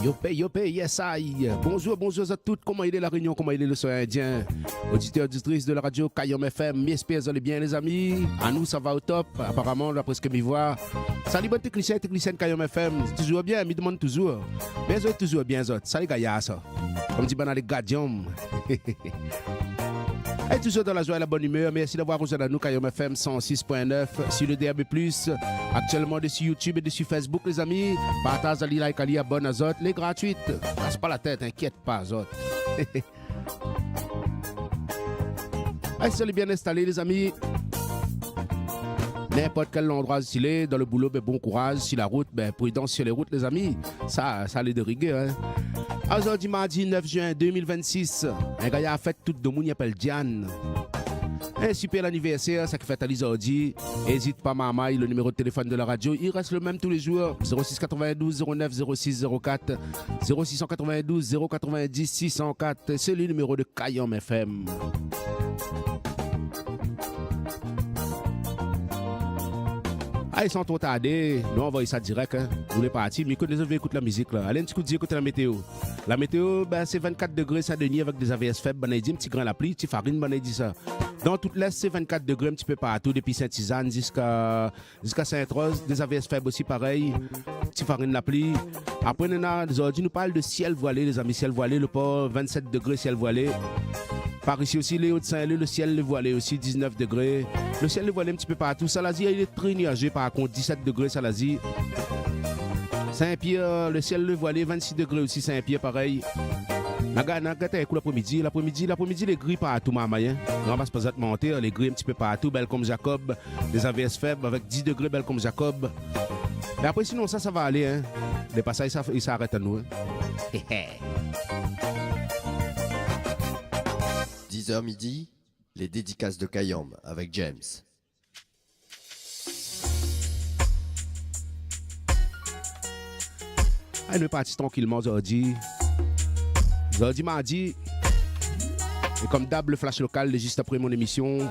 Yopé, yes I. Bonjour à toutes. Comment il est la Réunion? Comment il est le soleil indien? Auditeurs, auditrices de la radio Kayom FM. J'espère que vous allez bien, les amis. À nous, ça va au top. Apparemment, d'après ce que je vois. Salut, bon technicien, technicienne Kayom FM. Toujours bien, me demande toujours. Bien, toujours bien, salut, Gaya, ça. Comme dit, ben, les gadium. Et toujours dans la joie et la bonne humeur. Merci d'avoir rejoint nous, Kayom FM 106.9 sur le DAB+. Actuellement dessus YouTube et dessus Facebook, les amis. Partage, ali, like, ali, abonne à Zot. Les gratuites. Passe pas la tête, inquiète pas, Zot. Allez, soyez bien installés, les amis. N'importe quel endroit stylé, dans le boulot, ben, bon courage. Sur la route, ben, prudence sur les routes, les amis. Ça allait de rigueur, hein. Aujourd'hui, mardi 9 juin 2026, un gars a fait tout le monde, il appelle Diane. Un super anniversaire, ça qui fait à l'isordi. N'hésite pas, maman, le numéro de téléphone de la radio, il reste le même tous les jours. 0692 09 06 04 0692 090 604. C'est le numéro de Kayom FM. Allez, sans trop tarder, nous envoyons ça direct. Hein. Vous les partis, mais écoutez, vous écoutez la musique là. Allez, un petit coup de écoutez la météo. La météo, ben, c'est 24 degrés, ça Denis avec des AVS faibles. Ben, dit un petit grain la pluie, petit farine, ben, dit ça. Dans toute l'Est, c'est 24 degrés, un petit peu partout, depuis Saint-Isane jusqu'à Sainte-Rose. Des AVS faibles aussi, pareil. Petit farine la pluie. Après, aujourd'hui, nous parle de ciel voilé, les amis. Ciel voilé, le port, 27 degrés, ciel voilé. Par ici aussi, les Hauts-de-Saint-Leu, le ciel voilé aussi, 19 degrés. Le ciel voilé un petit peu partout. Salazie, il est très nuageux, par contre, 17 degrés, Salazie. Saint-Pierre, le ciel voilé, 26 degrés aussi, Saint-Pierre, pareil. L'après-midi, les gris partout, maman. Ramasse pas de monter, les gris un petit peu partout, belle comme Jacob. Des AVS faibles avec 10 degrés, belle comme Jacob. Mais après, sinon, ça va aller, hein. Les passages, ils s'arrêtent à nous, hein. 10h midi, les dédicaces de Kayom avec James. Nous est parti tranquillement aujourd'hui. Aujourd'hui, mardi. Et comme d'hab, le flash local, juste après mon émission,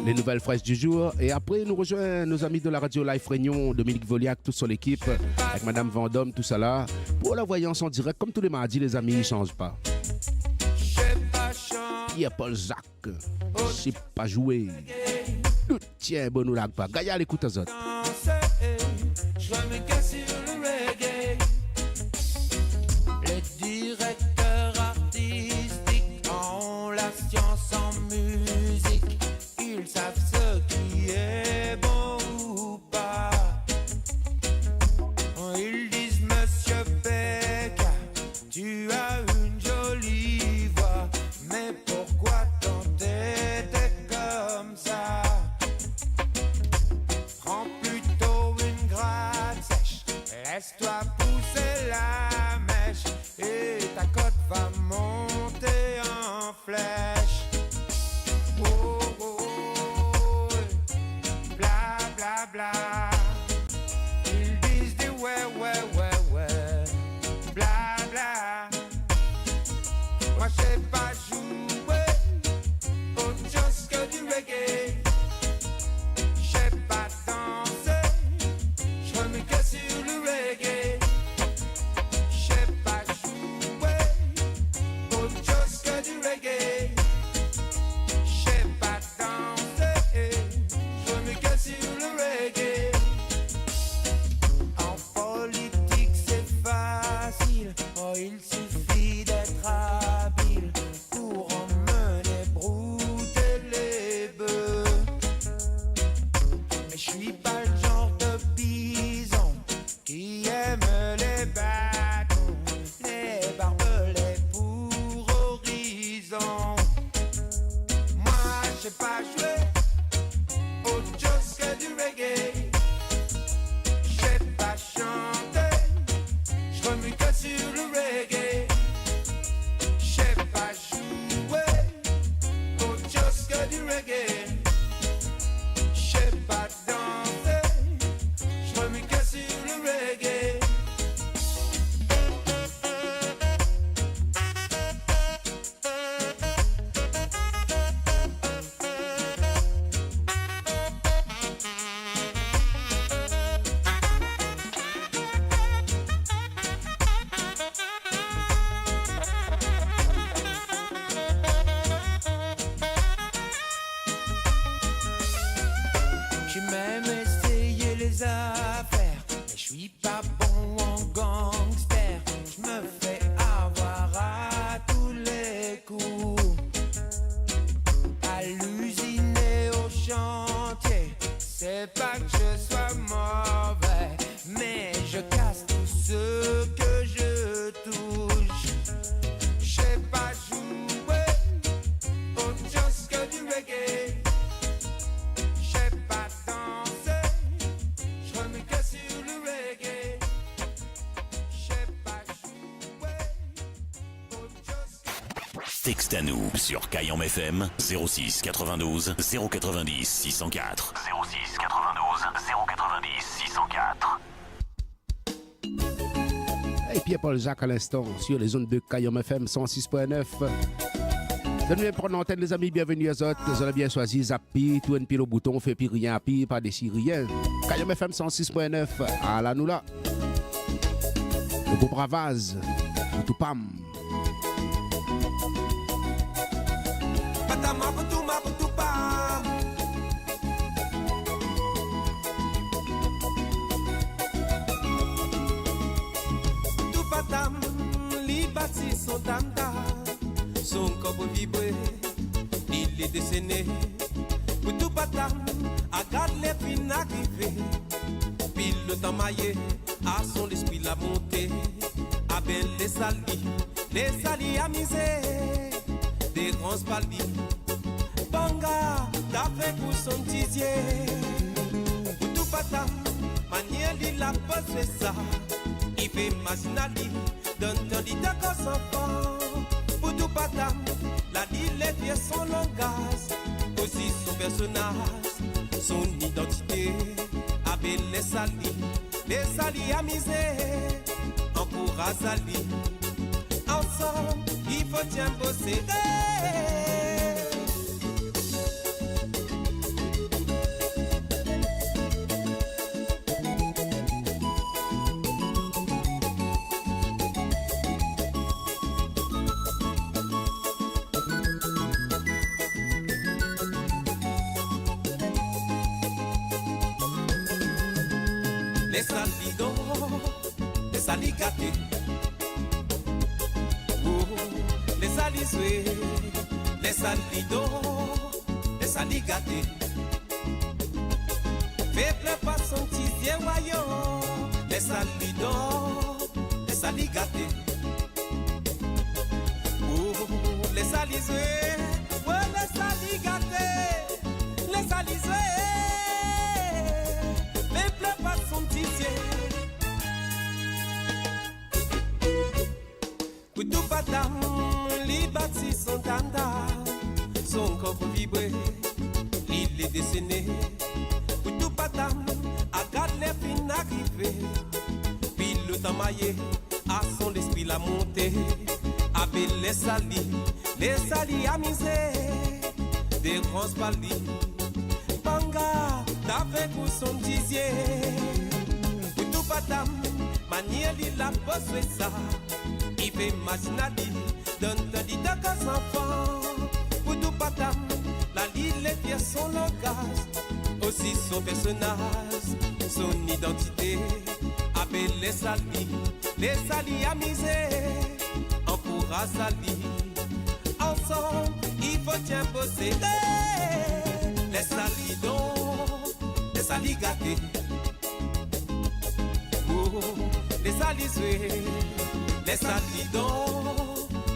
les nouvelles fraîches du jour. Et après, nous rejoignons nos amis de la radio Live Réunion, Dominique Voliac, toute son équipe, avec Madame Vendôme, tout ça là. Pour la voyance en direct, comme tous les mardis, les amis, ils ne changent pas. Pierre-Paul Jacques, c'est pas joué. Tout tient bon ou lag pas. Gaïa l'écoute aux autres. Je me casse sur le reggae. Les directeurs artistiques ont la science en musique. Ils savent ce qui est bon ou pas. Ils disent Monsieur Beck, tu as une jolie voix, mais pourquoi t'entêter comme ça? Prends plutôt une gratte sèche, laisse-toi pousser la mèche, et ta cote va monter en flèche. Oh, oh, oh, bla bla bla. Ils disent des ouais, bla bla. Moi je sais pas jouer autre chose que du reggae. Je sais pas danser, je remets que sur le reggae. Je sais pas jouer autre chose que du reggae. Texte à nous sur Kayam FM 06 92 090 604. 06 92 090 604. Et Pierre-Paul Jacques à l'instant sur les zones de Kayam FM 106.9. Donnez prendre l'antenne les amis, bienvenue à autres. Vous avez bien choisi Zappi, tout un pile au bouton, fait plus rien, puis pas déchire rien. Kayam FM 106.9, à la nous là. Le beau bravaz, le tout pam. Li bâti son tam-tam, son corps vibré, il est déchaîné. Pour tout patam, agarde les fins arrivés. Puis le temps maillé, à son esprit la montée. Avec les salis amusés, des grands spaldis. Banga, t'as fait pour son dizier. Pour tout patam, manière il a posé ça. Il fait machinali, donne d'accord sans enfant. Pour tout patam, la dit les pieds son langage. Aussi son personnage, son identité. Avec les salis amusés. Encourage à lui. Ensemble, il faut bien bosser. Les salidons, les saligatés, oh, les salisoués, les salidons, les saligatés. Faible pas son tizier voyant, les salidons, les saligatés, oh, les salisoués, oh, les saligatés, les salisoués. Pour tout patam, li bâti son tanda, son corps vibré, il est déchaîné. Pour tout patam, agarde les fins arrivés. Puis le temps maillé, à son esprit la montée. Avec les salis amusés, des grands spaldis. Banga, t'as fait pour son dizier. Pour tout patam, manière il a posé ça. Il fait machinali, donne d'accord sans enfant. Pour tout patam, la lit les pieds son langage. Aussi son personnage, son identité. Avec les salis amusés. Encourage à lui. Ensemble, il faut bien bosser. Les salidons, les saligatés, oh, les salisoués, les salidons,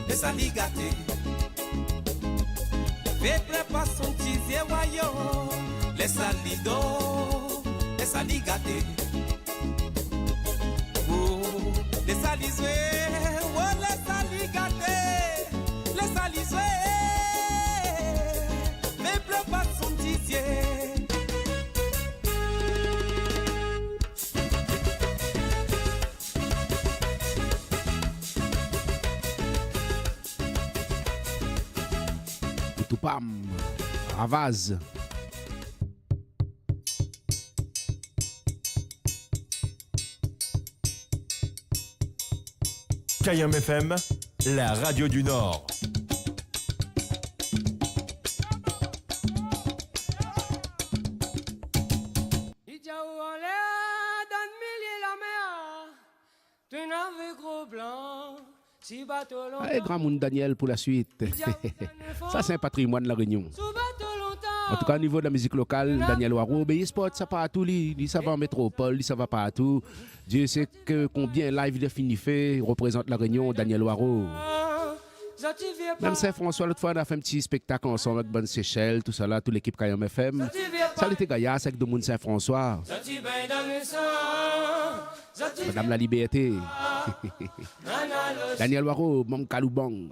les saligatés. Faible pas son tizier voyant, les salidons, les saligatés, oh, les salisoués, oh, les saligatés, les salisoués. Faible pas son tizier. Pam, Ravaz. Kayam FM, la radio du Nord. Allez, grand monde Daniel pour la suite. Ça, c'est un patrimoine de la Réunion. En tout cas, au niveau de la musique locale, Daniel Waro, ben, sport, ça partout, il ça va en métropole, ça va partout. Dieu sait que combien live de fini fait représente la Réunion, Daniel Waro. Même Saint-François, l'autre fois, on a fait un petit spectacle ensemble avec Bonne Seychelles, tout ça là, toute l'équipe Kayam FM. Ça, l'été Gaïa, c'est avec de monde Saint-François. Madame la Liberté. Daniel Waro, Mam Kaloubang.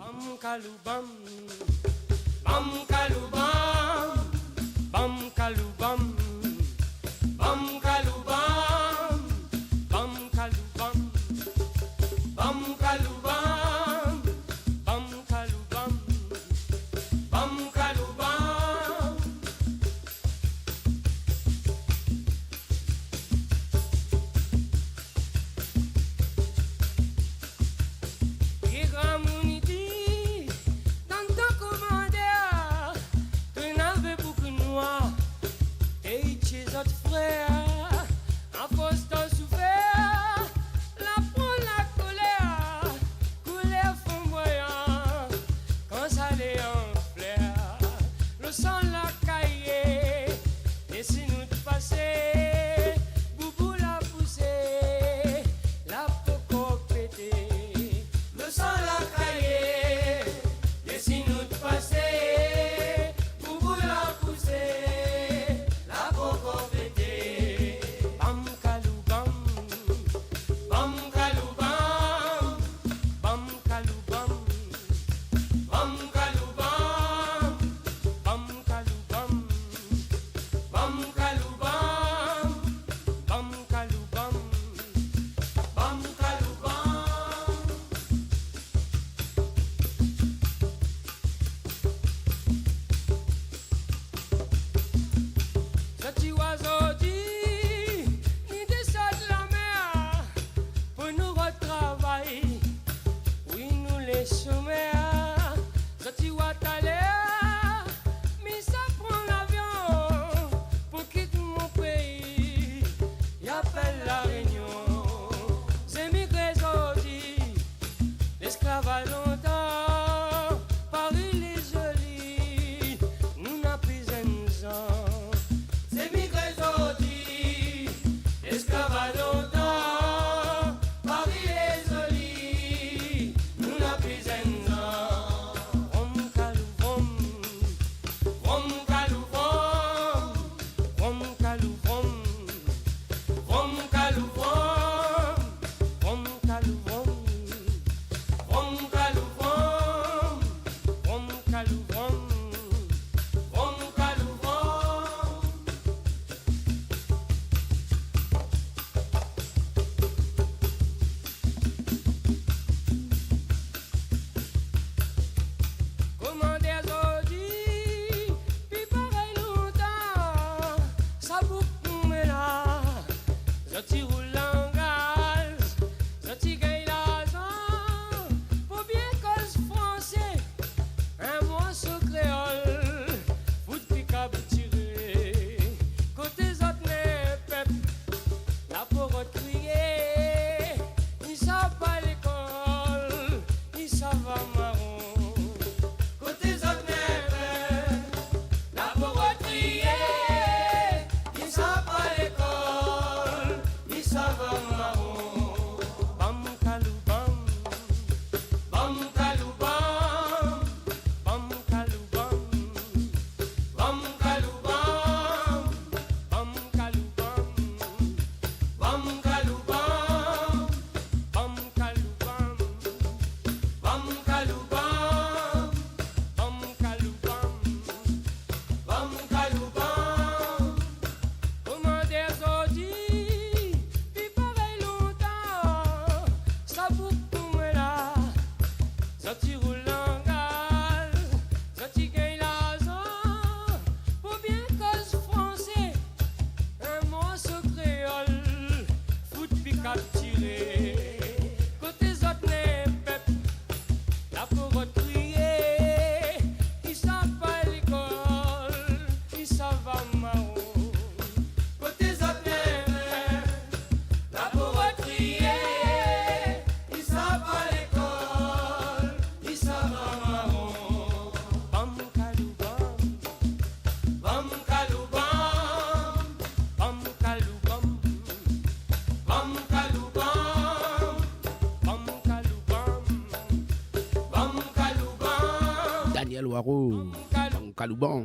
Bang Kalouban.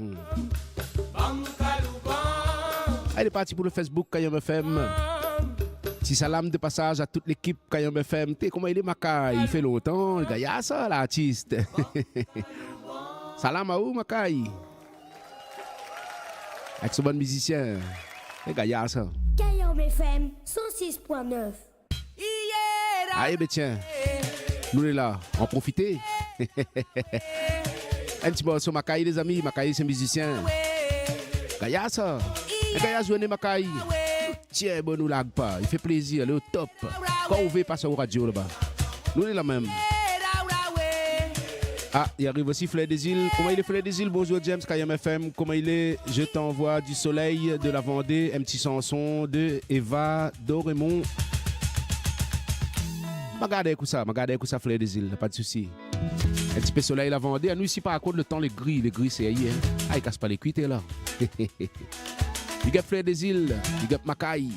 Elle est partie pour le Facebook Kayam FM. Si salam de passage à toute l'équipe Kayam FM. T'es comment il est Makai? Il fait longtemps. Le gars, y a ça l'artiste. Salam à où Makai? Avec ce bon musicien. Le gars, y a ça. Kayam FM 106.9. Allez, ben tiens. Nous est là. En profiter. Un petit morceau Makai les amis. Makai c'est musicien. Le gars, y a ça. Le gars, y a joué Makai. Tiens, bon, nous lag pas. Il fait plaisir, il est au top. Quand on veut passer au radio là-bas. Nous, on est là même. Ah, il arrive aussi Fleur des Îles. Comment il est Fleur des Îles? Bonjour James, Kayam FM. Comment il est? Je t'envoie du soleil de la Vendée. Un petit chanson de Eva Dorémon. Regardez ça Fleur des Îles, pas de souci. Un petit peu soleil la Vendée. À nous ici, par contre, le temps, les gris c'est hier. Ah, il casse pas les cuites là. Big up Fleur des Îles, big up Makai.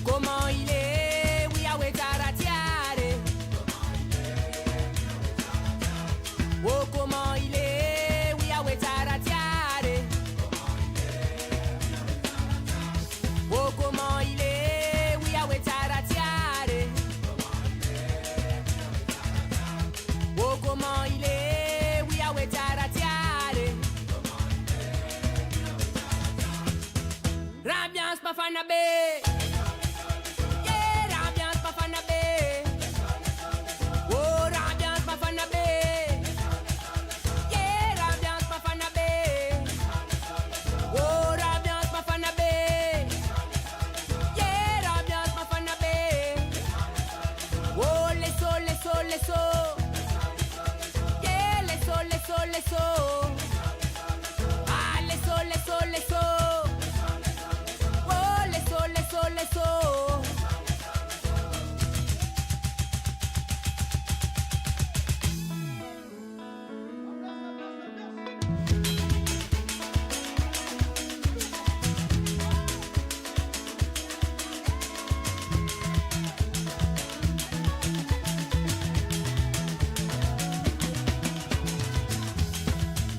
Comment il est, oui, à Wetaratiare. Oh, comment il est, oui, à Wetaratiare. Oh, comment il est, oui, à Wetaratiare. Oh, comment il est. Rambiance Bafana Bay. Yeah, Rambiance Bafana Bay. Oh, Rambiance Bafana Bay. Yeah, Rambiance Bafana Bay. Oh, Rambiance Bafana Bay. Yeah, Rambiance Bafana Bay. Oh, les so. Yeah, les so. Ah, les so.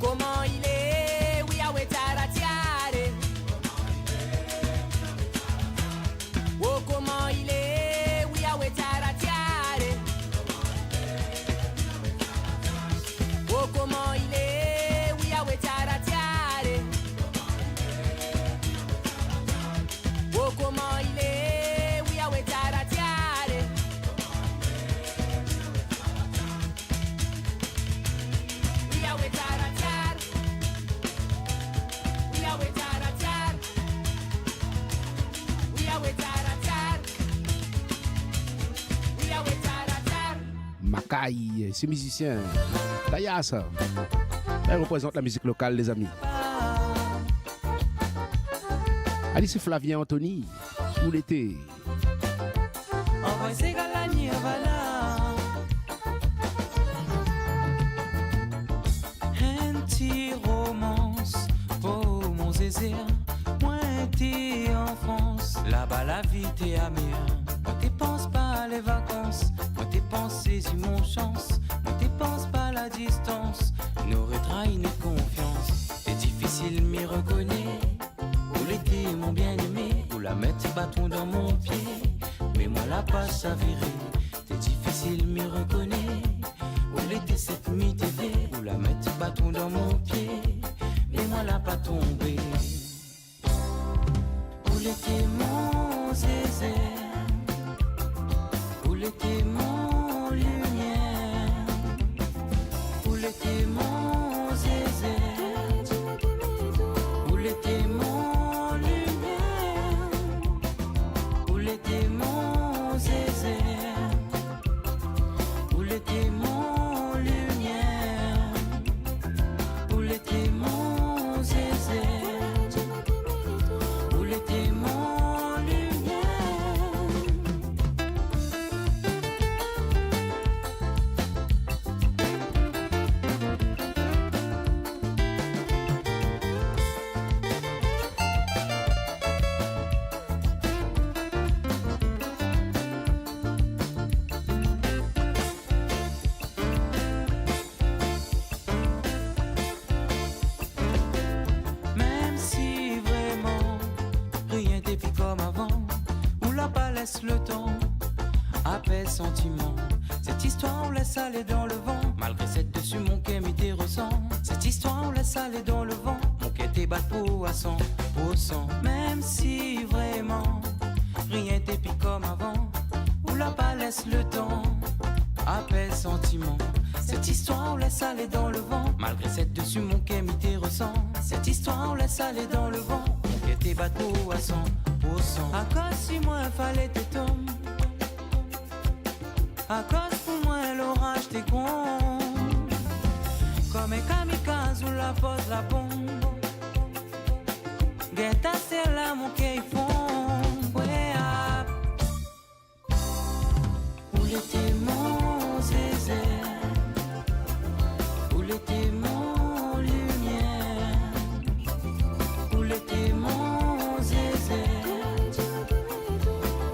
Comment il est, oui, à Wetaratiare. Oh, comment il est, oui, à Wetaratiare. Oh, comment il est, oui, à Wetaratiare. Oh, comment il est, oui, à Wetaratiare. Oui, à Wetaratiare. We are with Taratar. We are with Taratar. We are with Taratar. Makai, c'est musicien. D'ailleurs, ça. Elle représente la musique locale, les amis. Allez, c'est Flavien Anthony. Où l'été? Romance, oh mon zézé, moi t'es en France, là-bas la vie t'es amère. Moi t'es pense pas les vacances, moi t'es pense saisir mon chance, moi t'es pense pas la distance, nous retrahi nos confiance. T'es difficile m'y reconnaître, où l'été mon bien-aimé, où la mettre bâton dans mon pied, mais moi la passe à virer. T'es difficile m'y reconnaître, où l'été cette mi TV, où la mettre bâton dans mon pied, mais moi la pas tombé. Où l'été mon zézé, où l'été mon lumière, où l'été mon zézé, où l'été mon lumière, où l'été mon zézé, où l'été mon lumière, où l'été mon zézé, où l'été mon lumière. laisse le temps, apaise sentiment. Cette histoire on laisse aller dans le vent. Malgré cette dessus mon quai m'était ressent. Cette histoire on laisse aller dans le vent. Mon quai t'est bat pour à 100%. Même si vraiment rien t'est pis comme avant. Ou la pas laisse le temps, apaise sentiment. Cette histoire on laisse aller dans le vent. Malgré cette dessus mon quai m'était ressent. Cette histoire on laisse aller dans le vent. Mon quai t'est bat pour à 100%. À cause si moi fallait te tomber. À cause pour moi l'orage t'es con. Comme un kamikaze ou la pose la bombe. Guetta c'est là mon quai fond. Ouais ah. Où l'était mon zézé. Où l'était mon lumière. Où l'était mon zézé.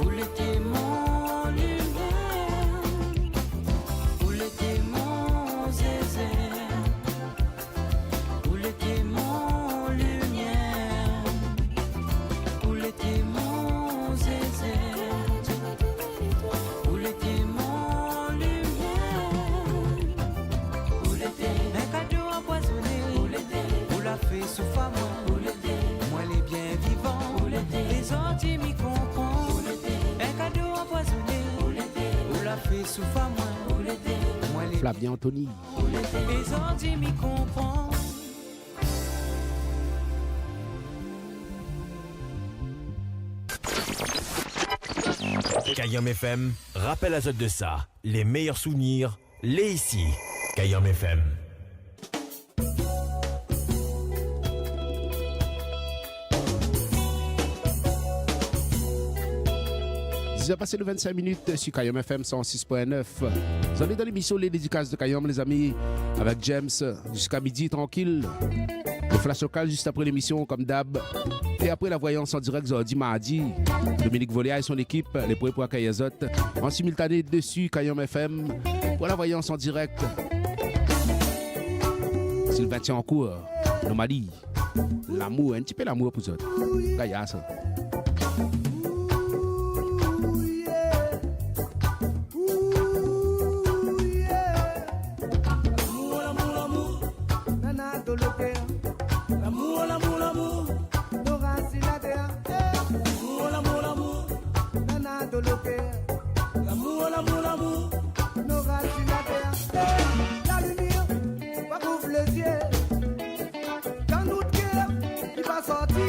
Où l'était mon lumière. Où l'était mon zézé. Où l'était mon lumière. Où l'était mon zézé. Où l'était mon lumière. Où l'était un cadeau empoisonné. Où l'était où la fait souffle à moi. Où l'était moi les bien vivants. Où l'était les orties m'y comprennent. Où l'était un cadeau empoisonné. Où l'était où la fait souffle à moi. Où l'était moi les Flavien Anthony. où l'était les orties m'y comprennent. Kayam FM, rappel à de ça. Les meilleurs souvenirs, les ici. Kayam FM. Vous avez passé le 25 minutes sur Kayam FM 106.9. Vous allez dans l'émission Les Dédicaces de Kayam, les amis, avec James, jusqu'à midi, tranquille. Le flash local juste après l'émission, comme d'hab. Et après la voyance en direct, jeudi, mardi, Dominique Volia et son équipe, les prêts pour accueillir les autres, en simultané dessus, Kayam FM, pour la voyance en direct. Sylvain tient en cours, Normandie, l'amour, un petit peu l'amour pour eux. Kaya, ça. La lumière va couvrir les yeux. Dans notre cœur, il va sortir.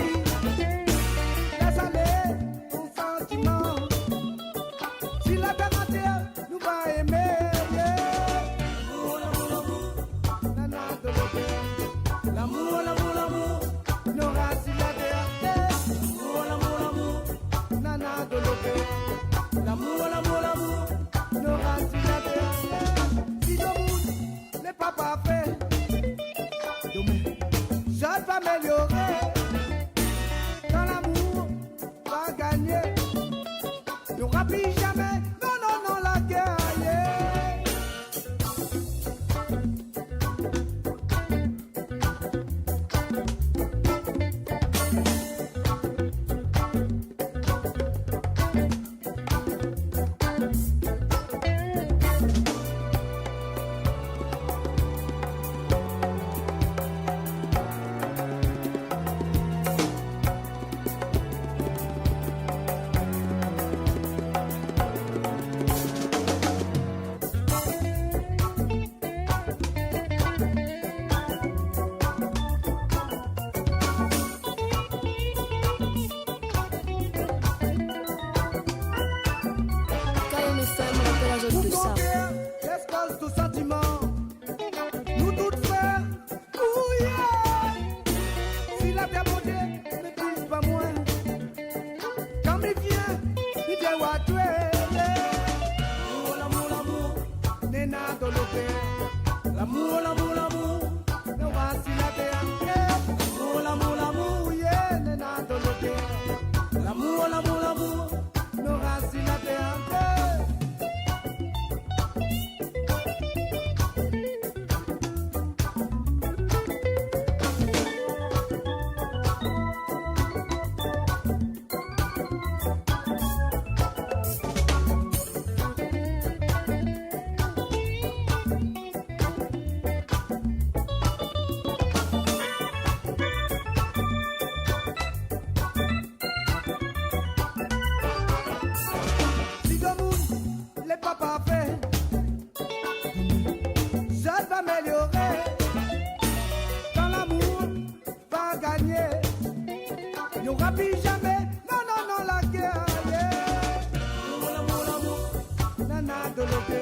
côté.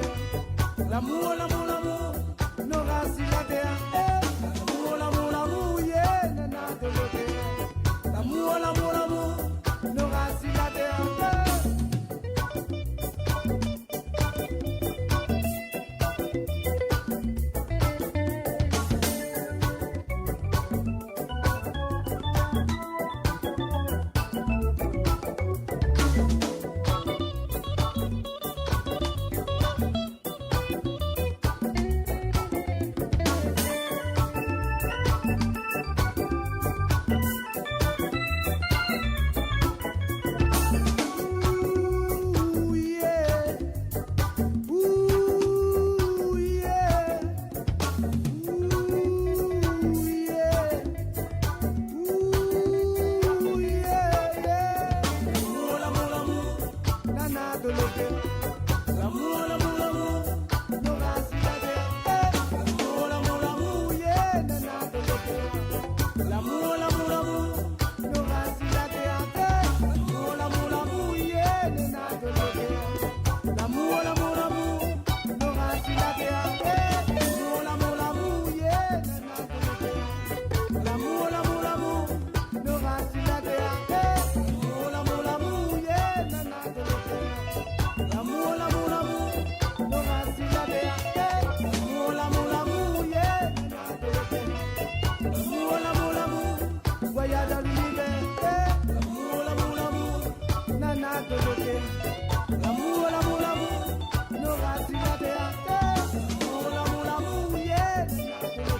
L'amour, l'amour, l'amour, n'aura si la terre. L'amour, l'amour, l'amour, yeah, nana de côté. L'amour, l'amour, l'amour, n'aura si la terre.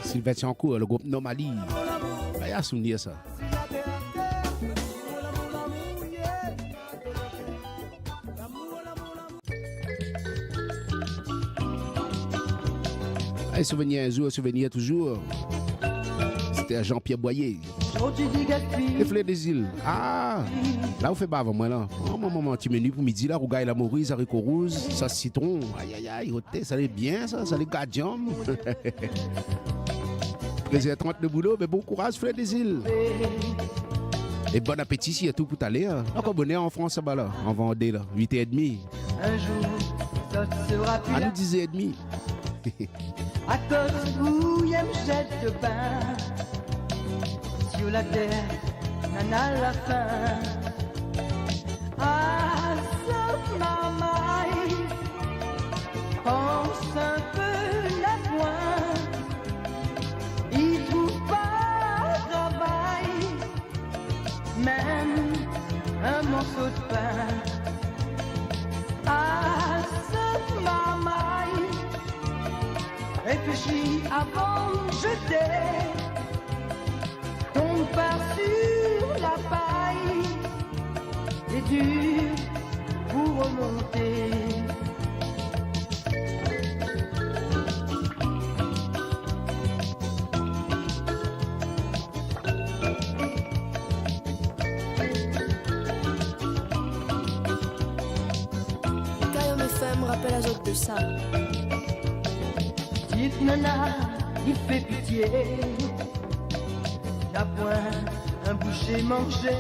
Sylvestre Yancourt, le groupe Nomali. Il y a un souvenir ça. Un souvenir un jour, un souvenir toujours. C'était à Jean-Pierre Boyer. Les fleurs des îles. Ah, là, on fait pas avant moi là. Oh, maman, petit menu pour midi là, rougaille la Maurice, haricot rouge, ça citron. Aïe, aïe, aïe, ça allait bien ça, ça allait gadium. Plaisir 30 de boulot, mais bon courage, fleurs des îles. Et bon appétit s'il y a tout pour t'aller. Hein. Encore bonheur en France, là, en Vendée, là, 8h30. Un jour, ça sera plus à là. nous 10h30. À cause où il me jette de pain sur la terre, nana la faim. Ah, ça mamaille, pense un peu la pointe. Il trouve pas de travail, même un morceau de pain. Ah, ça mamaille, réfléchis avant de jeter ton pas sur la paille. C'est dur pour remonter. Kayom FM rappelle à autres de ça. Petite nana, il fait pitié. Y'a point un boucher mangé.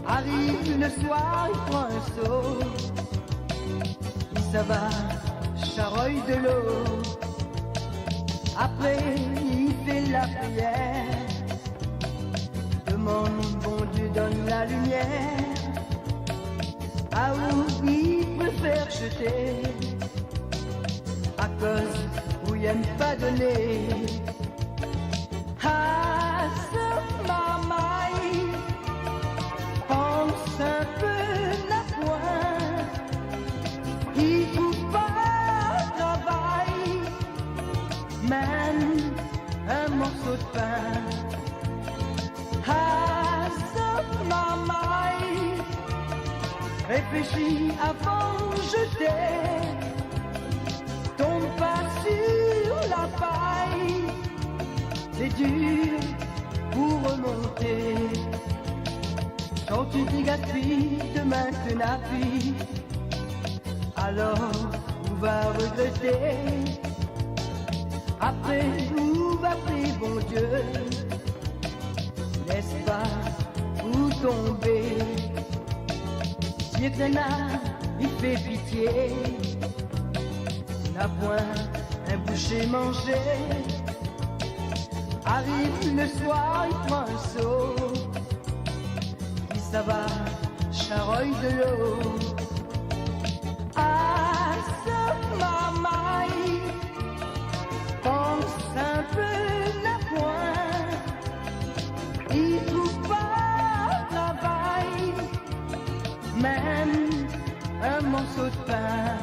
Arrive le soir, il prend un seau. Il s'en va, charogne de l'eau. Après, il fait la prière. Demande, bon Dieu, donne la lumière. À où il préfère jeter. À cause où il aime pas donner. Ah, ce mamaille, pense un peu la pointe. Il trouve pas de travail, même un morceau de pain. Ah, ce mamaille, réfléchis avant de jeter. Tombe pas sur la paille, c'est dur pour remonter. Quand tu dis gaspille, demain tu n'as plus. Alors, où va regretter? Après, où va prier bon Dieu? N'est-ce pas où tomber? Dieu t'en a, il fait pitié, n'a point un boucher mangé. Arrive le soir, il prend un seau, il s'en va, charogne de l'eau. Ah, ce mamaille, pense un peu n'a point, il trouve pas travail, même un morceau de pain.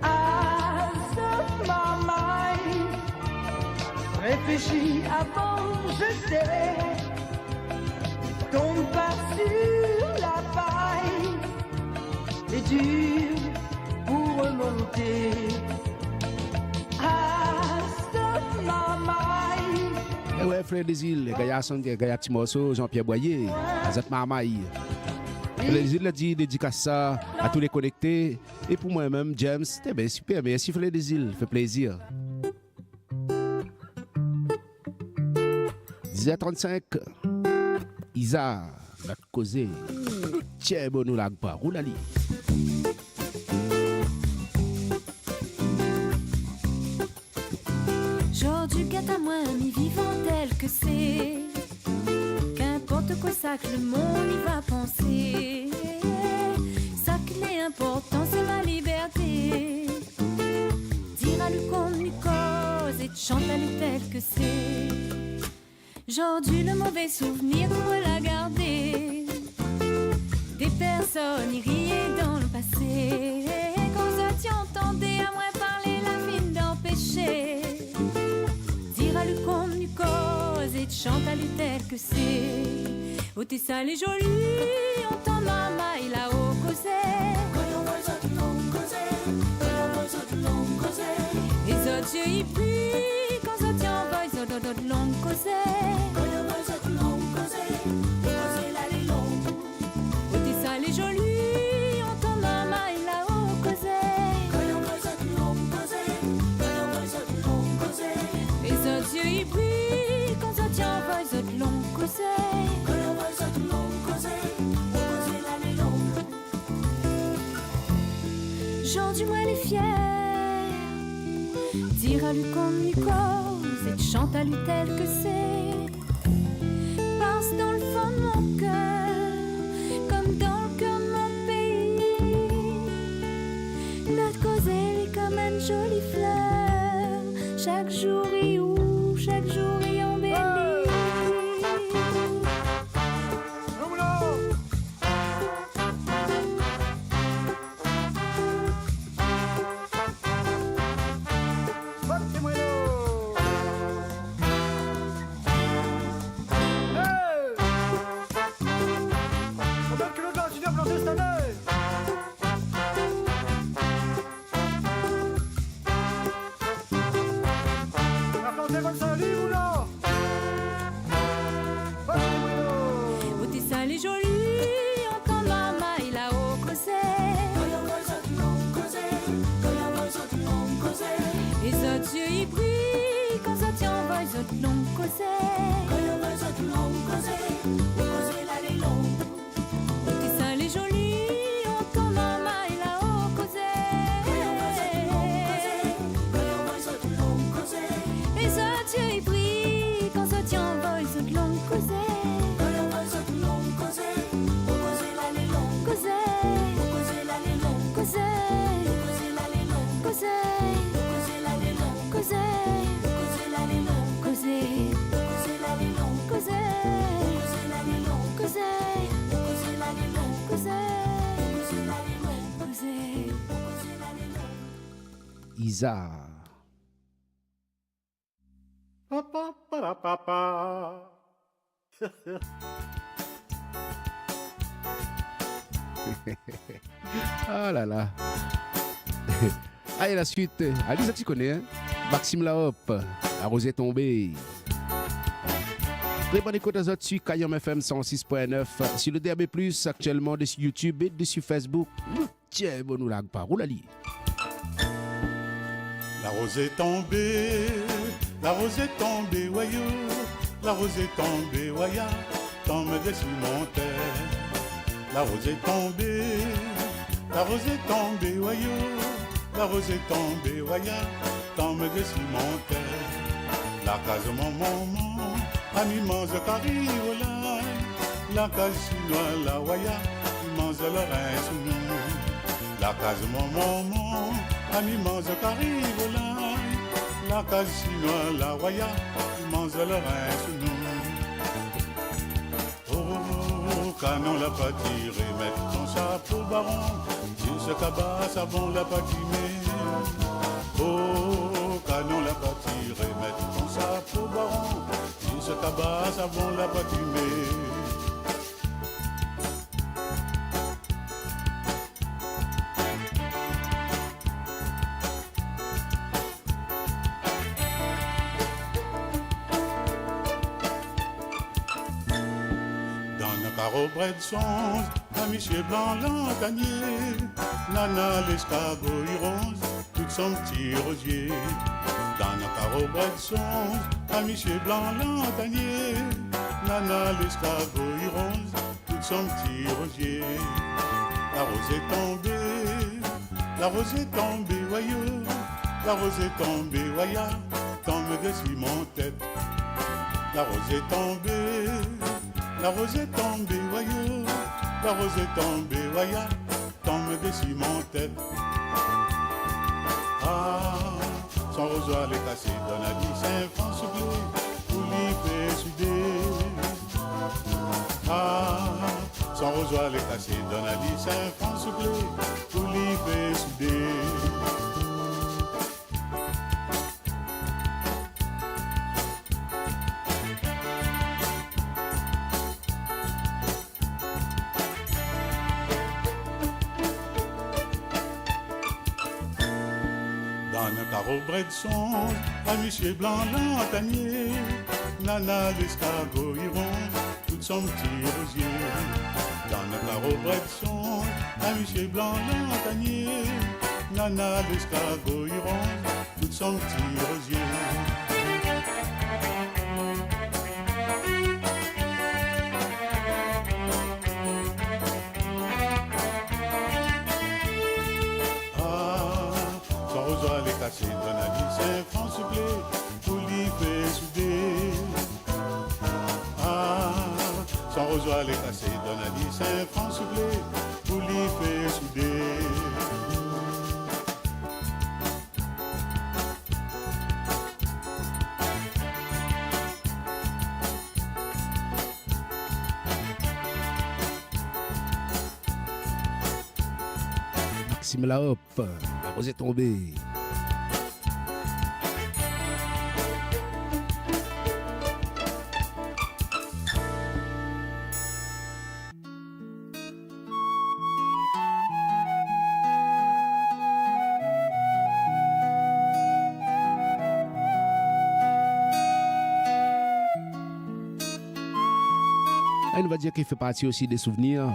Ah, ce mamaille, réfléchis avant de jeter, tombe pas sur la paille, et dur pour remonter. Ah, stop mamaille. Eh ouais, frère des îles, Gaya petit morceau, Jean-Pierre Boyer, Azat Marmaille. Les îles a dit dédicace ça à tous les connectés. Et pour moi-même, James, c'était bien super. Merci, frère des îles, fait plaisir. 10h35, Isa, notre causé. Tiens, bon, nous lag pas, roulali. Genre du gâte à moi, mi vivant tel que c'est. Qu'importe quoi ça que le monde y va penser. Ça qui est important, c'est ma liberté. Dire à lui qu'on lui cause et de chanter à lui tel que c'est. Genre du le mauvais souvenir qu'on veut la garder. Des personnes y riaient dans le passé. Quand ça t'y entendait à moi parler la fine d'empêcher. Dire à lui qu'on lui cause et de chanter à lui tel que c'est. Oh t'es sale et jolie, on t'en maman il a haut causé. Les autres yeux y puent, quand ça t'y envoie, ils ont d'autres longues causées. Oh t'es sale et jolie, on t'en maman il a haut causé. Les autres yeux y brillent, quand ça t'y envoie, ils ont longues causées. Genre du moins les fiers, dire à lui qu'on lui cause et de chanter à lui tel que c'est. Passe dans le fond de mon cœur, comme dans le cœur de mon pays. Notre cause elle est comme une jolie fleur, chaque jour y ouvre, chaque jour y embellit. Isa. Ah là là. Allez, la suite. Allez, ça tu connais, hein? Maxime Laop, la rosée tombée. Très bonne écoute aux autres sur Kayom FM 106.9. Sur le DAB+, actuellement, sur YouTube et sur Facebook. Tiens, bon, nous lag pas. Roulali. La rose est tombée, la rose est tombée, voyou. La rose est tombée, voya, tombe dessus mon terre. La rose est tombée, La rose est tombée, voyou, la rose est tombée, voya, tombe dessus mon terre. La case mon maman, ami mange cariola, la case chinois, la voya, il mange le rein sous nous. La case mon maman, ami mange cariola, la case chinois, la voya, il mange le rein sous nous. Canon l'a pas tiré, mettre ton chapeau baron, il se cabasse avant la patinée. Oh, canon l'a pas tiré, mettre ton chapeau baron, il se cabasse avant la patinée. Au bras de songe, un michier blanc l'antanier, nana l'escargot y ronge, tout son petit rosier. Dans un carreau bras de songe, un michier blanc l'antanier, nana l'escargot y ronge, tout son petit rosier. La rose est tombée, la rose est tombée, voyou, la rose est tombée, voya, tombe dessus mon tête. La rose est tombée. La rose est tombée, voyou, la rose est tombée, voya, tombe dessus mon tête. Ah, son rosoir est cassé, donne à 10 francs soufflés, pour l'y faire souder. Ah, son rosoir est cassé, donne à 10 francs soufflés, pour l'y faire souder. Au bras de songe, un michier blanc l'antanier, nana l'escargot y ronge, tout son petit rosier. Dans le carreau bras de songe, un michier blanc l'antanier, nana l'escargot y ronge, tout son petit rosier. Donne à 10 francs soufflés, pour l'y faire souder. Ah, son rosoir est cassé, donne à 10 francs soufflés, pour l'y faire souder. Maxime Laop, la rose est tombée. On va dire qu'il fait partie aussi des souvenirs.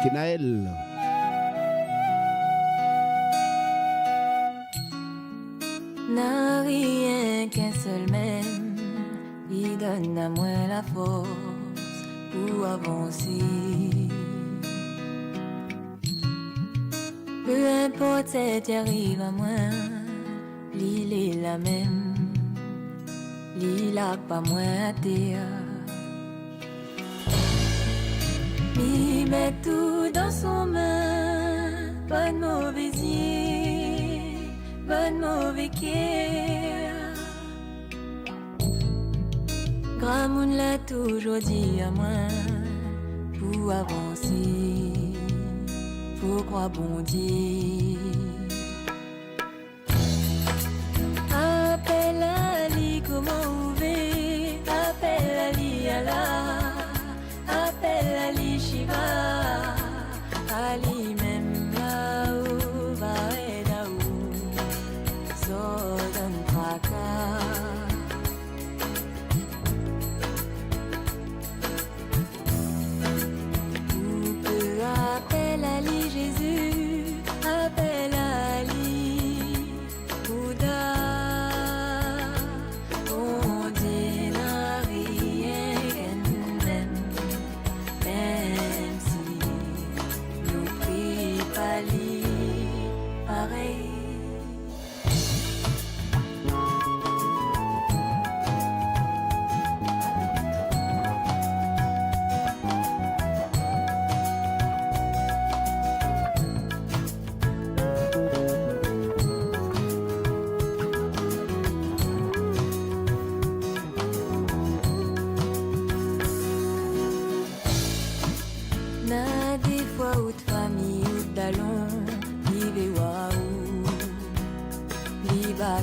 Kenaël. N'a rien qu'un seul même, il donne à moi la force pour avancer. Peu importe ce qui arrive à moi, l'île est la même, l'île a pas moins à terre. Il met tout dans son main, pas de mauvais yeux, pas de mauvais cœur. Gramoun l'a toujours dit à moi, pour avancer, faut croire bon Dieu. Appelle à lui, comment ouvrir, appelle à lui, Allah. Appelle Ali Shiva, Ali même là-haut, va et là-haut, Zodan Traka. Ou peu appelle Ali Jésus, appelle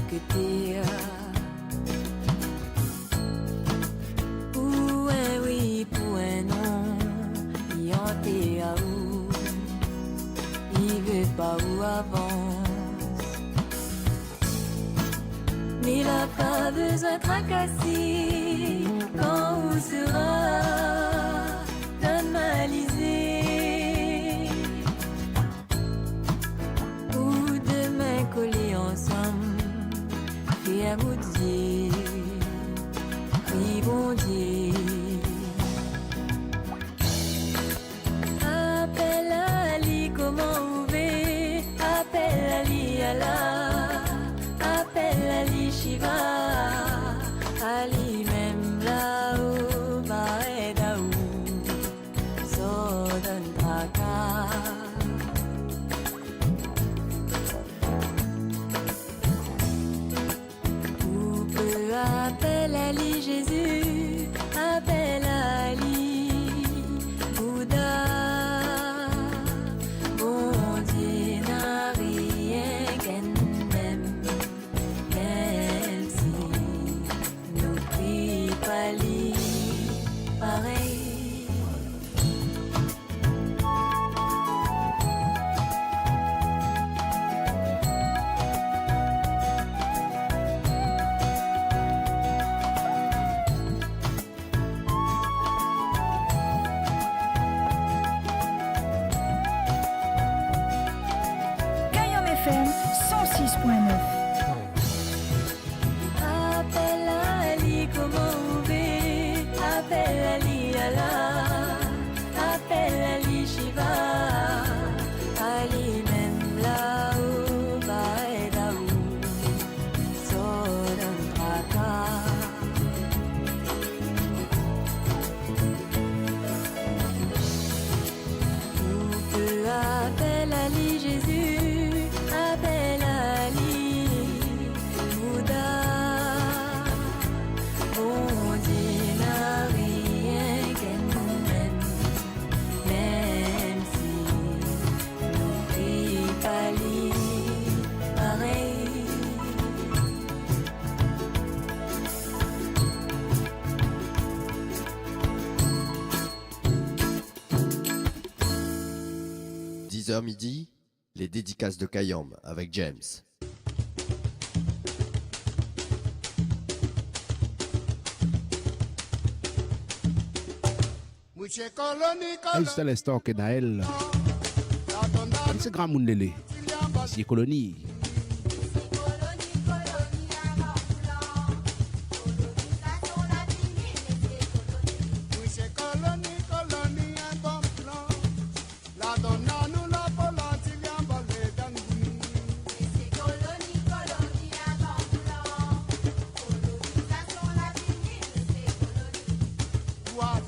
que t'es. Pour un oui, pour un non, il en t'est à où, il veut pas où avance. Mais il a pas besoin de tracasser quand où sera normalisé. Ou demain collés ensemble, et à bout de Dieu, oui bon Dieu. Appelle Ali, comment ouvrir? Appelle Ali Allah, appelle Ali Shiva, Ali même là-haut, Baedaou, Sodan Draka. Ou peu appelle Ali Jésus, appelle Ali Bouddha. Bon Dieu n'a rien qu'un même, même si nous prie pas lui pareil. Kayam FM 106.9. Appelle Ali, comment ouvrir? Appelle Ali Allah, appelle Ali Shiva, Ali même là-haut, Baedaou, Sodan Draka. Ou peu appelle Ali Jésus, appelle Ali Bouddha. Bon Dieu n'a rien qu'un même, même si nous prie pas lui pareil. – 10h midi, les dédicaces de Kayam avec James. Juste à l'instant que Naël, c'est grand monde lélé. C'est colonie. Wa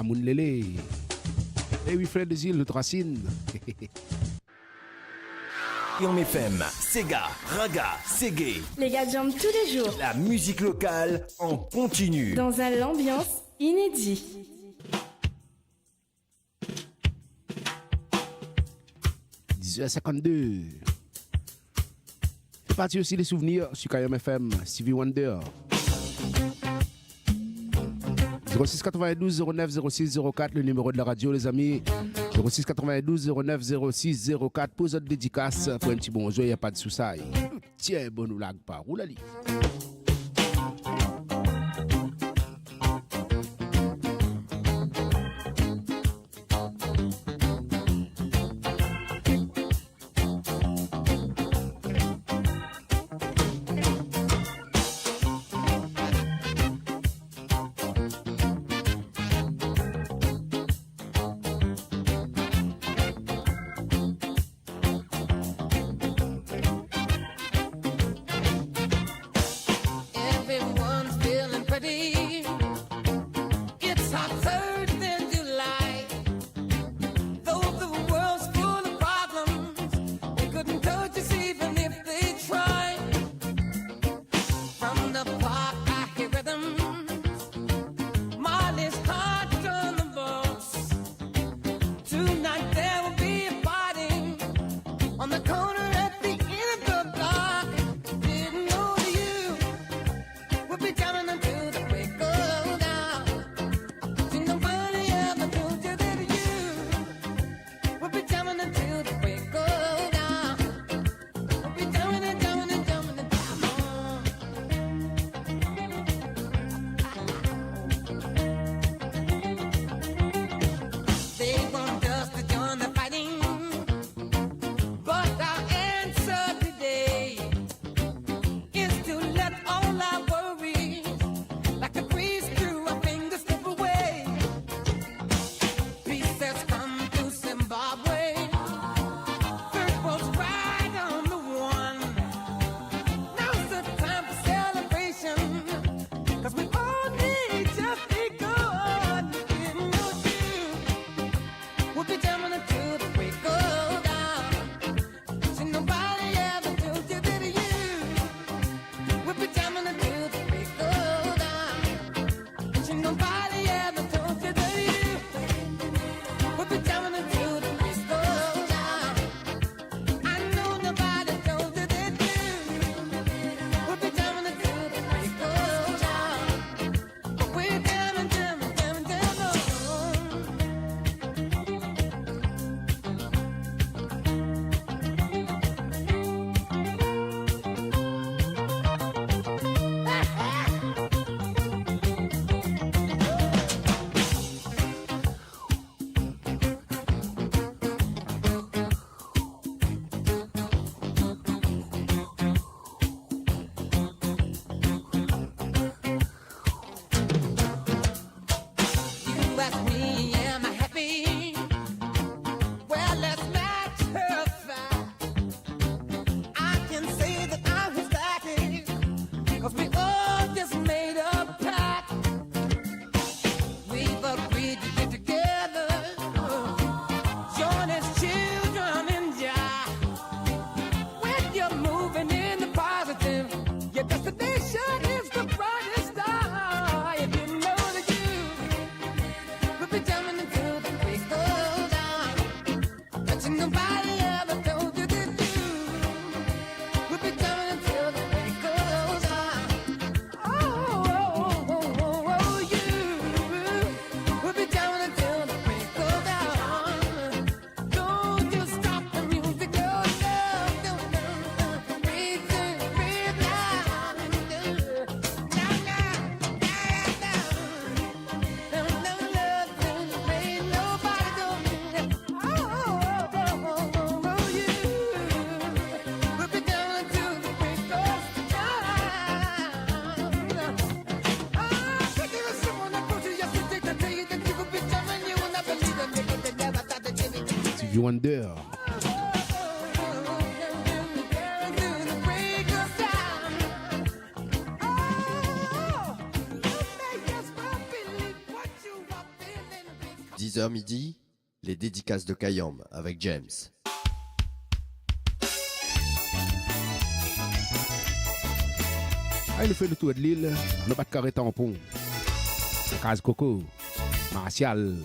Amoun Lele. Et oui, frère des îles, l'autre racine. Kayom FM, Sega, Raga, Ségué. Les gars jambent tous les jours. La musique locale en continu. Dans un ambiance inédit. h 52. C'est parti aussi les souvenirs sur Kayom FM, Stevie Wonder. 06 92 09 06 04, le numéro de la radio, les amis. 06 92 09 06 04 pour votre dédicace. Pour un petit bonjour, il n'y a pas de soucis. Tiens, bon ou lag pas. Roule la liste. Stevie Wonder. 10h midi, les dédicaces de Kayom avec James. Ah, il fait le tour de l'île, on n'a pas de carré tampon. Case Coco, Martial.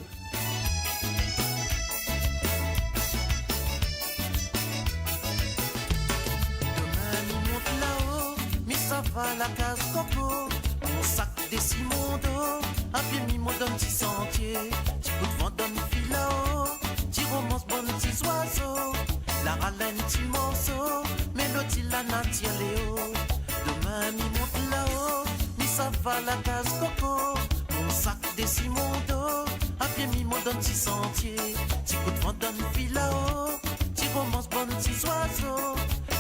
Va la case coco, mon sac des Simondo, un pied mi mon donne petit sentier, petit coup de vent donne fil là-haut, petit romance bon petit oiseau, la ralène petit morceau, mélodie la nature Léo, demain mi monte là-haut, mi ça va la case coco, mon sac des Simondo, un pied mi mon donne petit sentier, petit coup de vent donne fil là-haut, petit romance bon petit oiseau,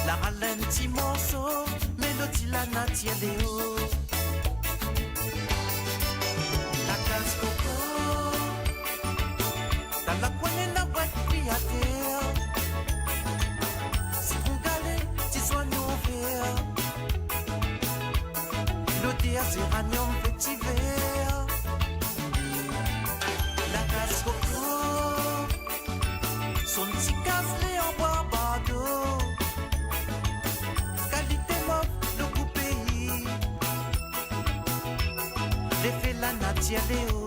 la ralène petit morceau, mélodie la nature Léo. La case coco, dans la poignée n'a pas de prix à terre. Si on galère, si soignons vert. L'odeur géranium petit verre. La case coco, son petit casse-lait en Barbado. L'effet la nature Léo.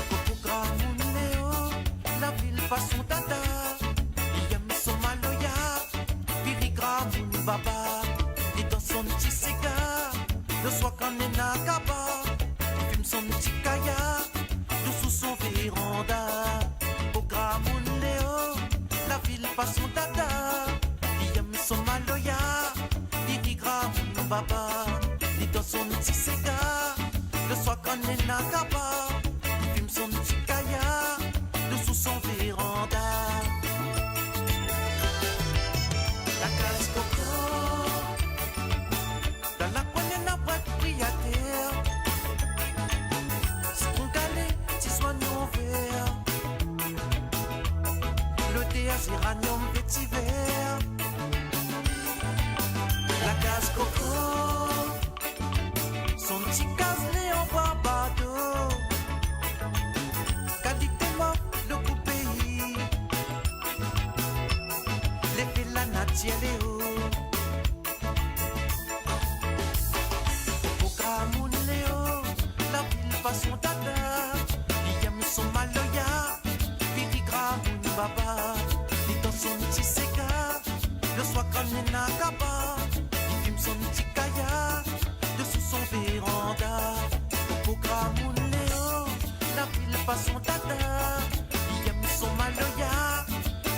Coco Gramoun Léo, la ville passe son dada. Il aime son maloya, Piri Gramoun Baba. Le soir quand on est nakaba, il fume son petit kaya, dessous son véranda. Au Gramoun Léo, la ville passe son dada. Il aime son maloya, il dit Gramoun Baba. Il dans son petit cigare, le soir quand on est nakaba, il fume son petit kaya, dessous son véranda. La case coco, dans la poignée n'a pas de prix à terre. Si on galère, si soignons vert. L'odeur géranium petit vert. La case coco, son petit casse-lait en Barbado. Qualité mort, le coup pays. L'effet la nature Léo. Gramoun Léo, la ville passe son dada. Il aime son maloya, Piri Gramoun Baba. Il dans son petit cigare, le soir quand il n'a qu'à bas. Il fume son petit kaya, dessous son véranda. Coco Gramoun Léo, la ville passe son dada. Il aime son maloya,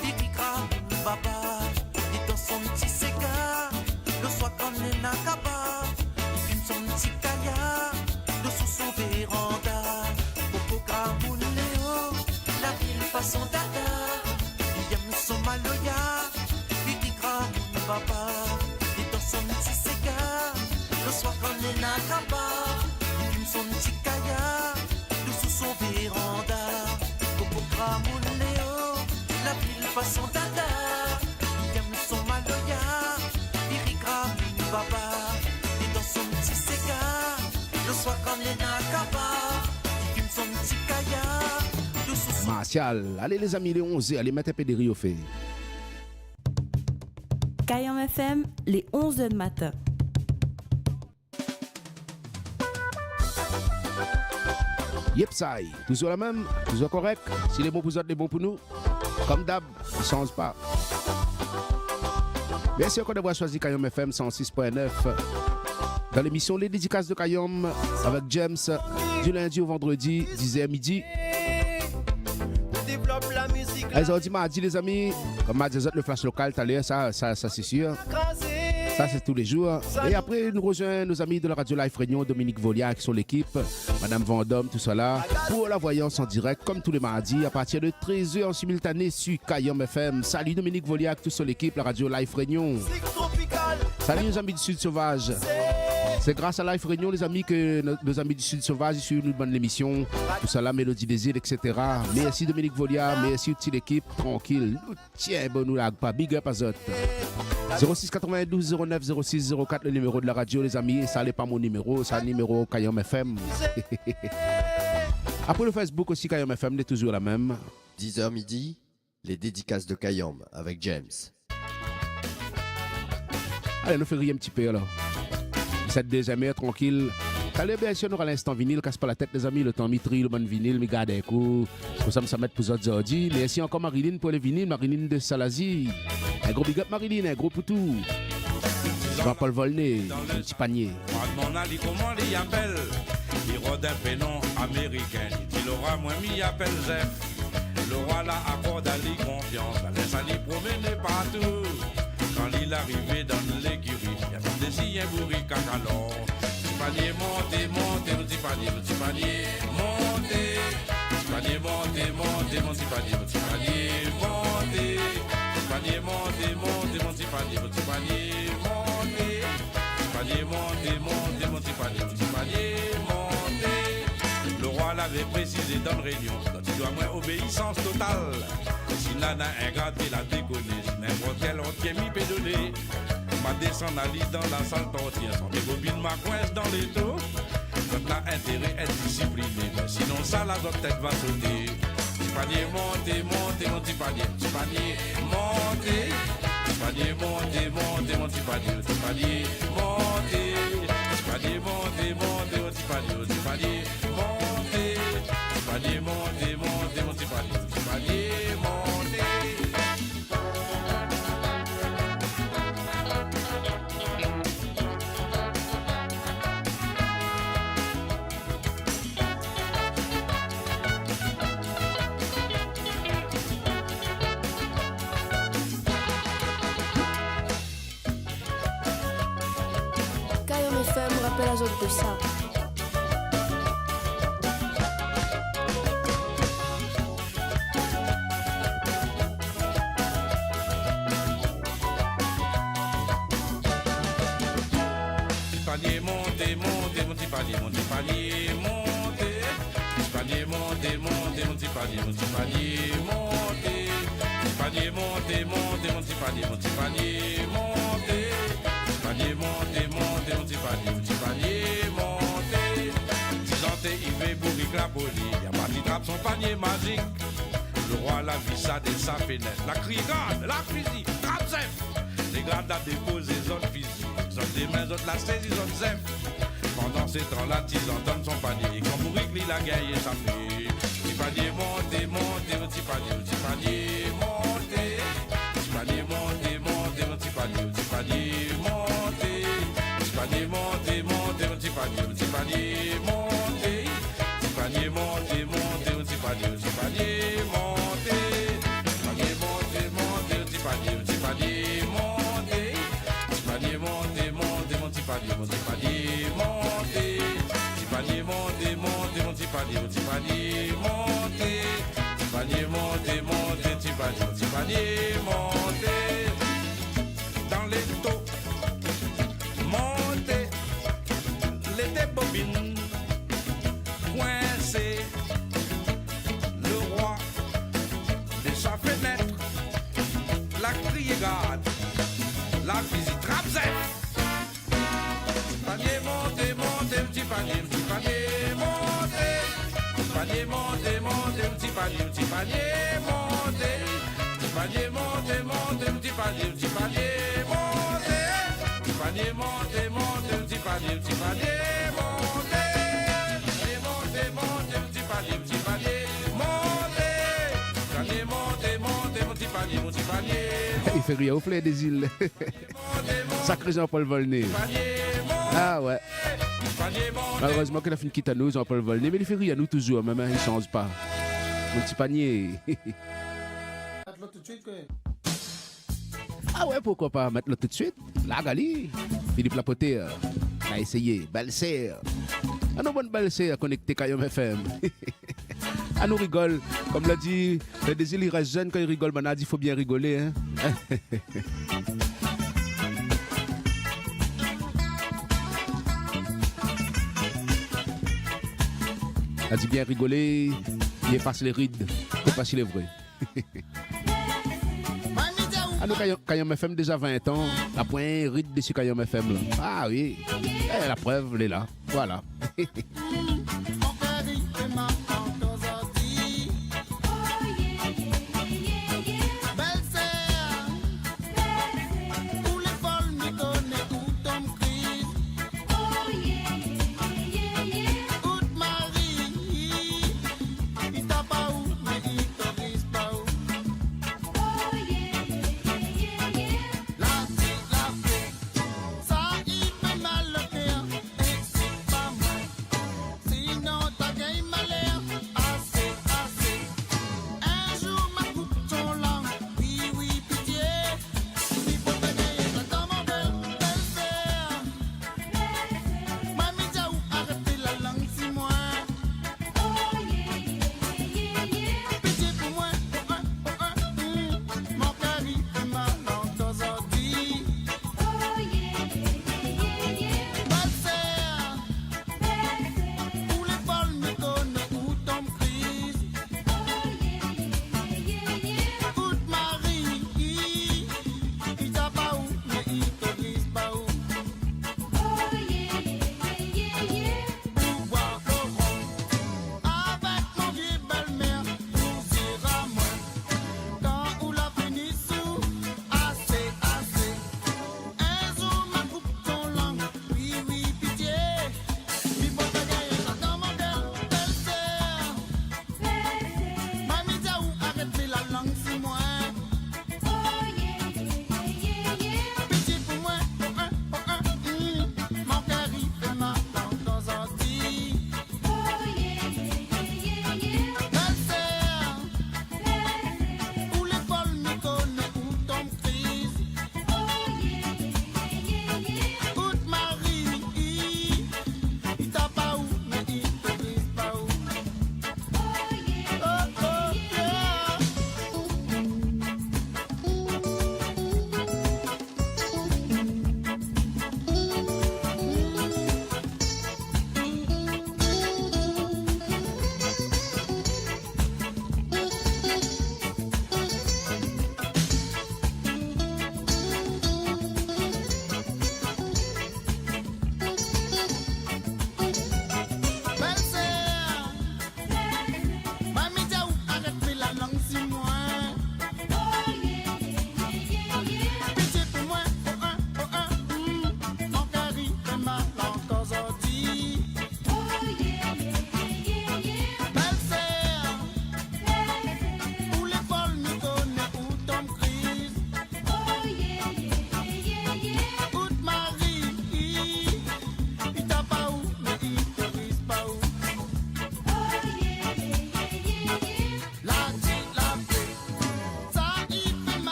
Piri Gramoun Baba. Il dans son petit cigare, le soir quand il n'a qu'à bas. Son petit kaya, dessous son véranda. Coco Gramoun Léo, la ville passe son dada. Il aime son maloya, il dit Gramoun Baba. Il dans son petit cigare, le soir quand il n'a qu'à bas. Il fume son petit kaya, dessous son véranda. Coco Gramoun Léo, la ville passe son dada. Il aime son maloya, il dit Gramoun Baba. Son petit cigare, le soir quand il n'a qu'à bas, il fume son petit kaya, dessous son... Martial, allez les amis, les 11, allez mettre un peu de riz au fait. Kayom FM, les 11h de matin. Yep, ça y est, toujours la même, toujours correct. Si les bons pour vous autres, les bons pour nous. Comme d'hab, ils ne changent pas. Bien sûr qu'on devrait choisir Kayom FM 106.9. Dans l'émission Les Dédicaces de Kayom avec James, du lundi au vendredi, 10h midi. Aujourd'hui, mardi, les amis, comme m'a dit le flash local, tout à l'heure, ça c'est sûr. Ça, c'est tous les jours. Et après, nous rejoignons nos amis de la radio Live Réunion, Dominique Volia, qui sont l'équipe, Madame Vendôme, tout cela, pour la voyance en direct, comme tous les mardis, à partir de 13h en simultané sur Kayom FM. Salut Dominique Volia, tout son l'équipe, la radio Live Réunion. Salut nos amis du Sud Sauvage. C'est grâce à Life Réunion, les amis, que nos amis du Sud Sauvage ici nous donnent l'émission. Tout ça là, Mélodie Désir, etc. Merci Dominique Volia, merci toute l'équipe. Tranquille. Tiens, bon, nous lag pas. Big up à Zot. 06 92 09 06 04, le numéro de la radio, les amis. Ça n'est pas mon numéro, c'est un numéro Kayom FM. Après le Facebook aussi, Kayom FM est toujours la même. 10h midi, les dédicaces de Kayom avec James. Allez, nous faisons rire un petit peu alors. Cette deuxième heure, tranquille. Allez, bien sûr, nous aura l'instant vinyle, casse pas la tête, les amis, le temps mitri, le bon vinyle, mais garde un coup. Pour ça, me mettre pour autres ordi. Mais ici encore Marilyn pour les vinyles, Marilyn de Salazie. Un gros big up Marilyn, un gros poutou. Jean-Paul Volney, un petit panier. Mon Ali, comment il appelle? Il rôde un prénom américain. Il aura moins mis, il appelle Zef. Le roi là accorde à lui confiance. La laisse aller promener partout. Quand il arrivait dans l'écurie, il y a des signes bourriques à calor. Petit panier, montez, montez, mon petit panier, montez. Petit panier, montez, montez, mon petit panier, montez. Petit panier, montez, montez, mon petit panier, montez. Petit panier, montez, montez, mon petit panier, montez. Le roi l'avait précisé dans le réunion, quand il doit moins obéissance totale. Si nana ingrate, il a déconné. N'importe quel autre qui est mis pédolé. Ma descend la liste dans la salle tortille. Sans des bobines, ma coince dans les taux. Quand la intérêt est discipliné. Mais sinon, ça, la tête va sauter. Petit panier, montez, montez, mon petit panier. Petit panier, montez. Petit panier, montez, montez, mon petit panier. Petit panier, montez. Petit panier, montez, montez, mon petit panier. Petit panier, montez. Petit panier, montez, montez, mon petit panier. Petit panier, montez. Kayom FM rappelle à autres de ça. Panier, montez, montez, mon petit panier, montez. Petit panier, montez, montez, mon petit panier, montez. Petit panier, montez, montez, mon petit panier, montez. Petit panier, montez, montez, mon petit panier, montez. 10 ans, il fait bourrique la folie, y'a pas de trappe son panier magique. Le roi la vie ça de sa fenêtre, la crie garde, la fusil, trappe zef. Les gardes a déposé zone physique. Zone des mains, zone la saisie, zone zef. Pendant ces temps-là, Tizan donne son panier. Et quand Bourrique, il a gagné sa fille. Petit panier, montez, montez, mon petit panier, montez. Petit panier, montez, montez, mon petit panier, montez. Petit panier, montez, montez, mon petit panier, montez. Petit panier, montez, montez, mon petit panier, montez. Petit panier, montez, montez, mon petit panier, montez. Petit panier, montez, montez, mon petit panier, montez. Petit panier, montez, montez, mon petit panier, montez. Petit panier, montez, montez, petit panier, montez. Dans les taux, montez, les débobines, coincés. Le roi de sa fenêtre, la criée garde. La visite Ramsey. Petit panier, montez, montez, petit panier, montez. Petit panier, montez, montez, petit panier, montez. Petit panier, montez, montez, petit panier, montez. Petit panier, montez, montez, petit panier, montez. Petit panier, montez, montez, petit panier, montez. Panier, montez, montez, petit panier, Il fait rire au fleur des îles. Sacré Jean-Paul Volney. Ah ouais. Malheureusement qu'il a fini quitte à nous, Jean-Paul Volney, mais il fait rire à nous toujours, même il ne change pas. Mon petit panier. Ah ouais, pourquoi pas mettre le tout de suite. La Gali, Philippe Lapoté a essayé. Belle serre. Ah non, bonne belle serre connectée Kayom FM. Ah nous rigole. Comme l'a dit, le désir il reste jeune quand il rigole. Maintenant, il faut bien rigoler. Hein? a dit bien rigoler, il efface les rides, c'est pas si les vrais. Ah, nous, Kayam FM, déjà 20 ans, la pointe ride dessus Kayam FM. Là. Ah oui, la preuve, elle est là. Voilà.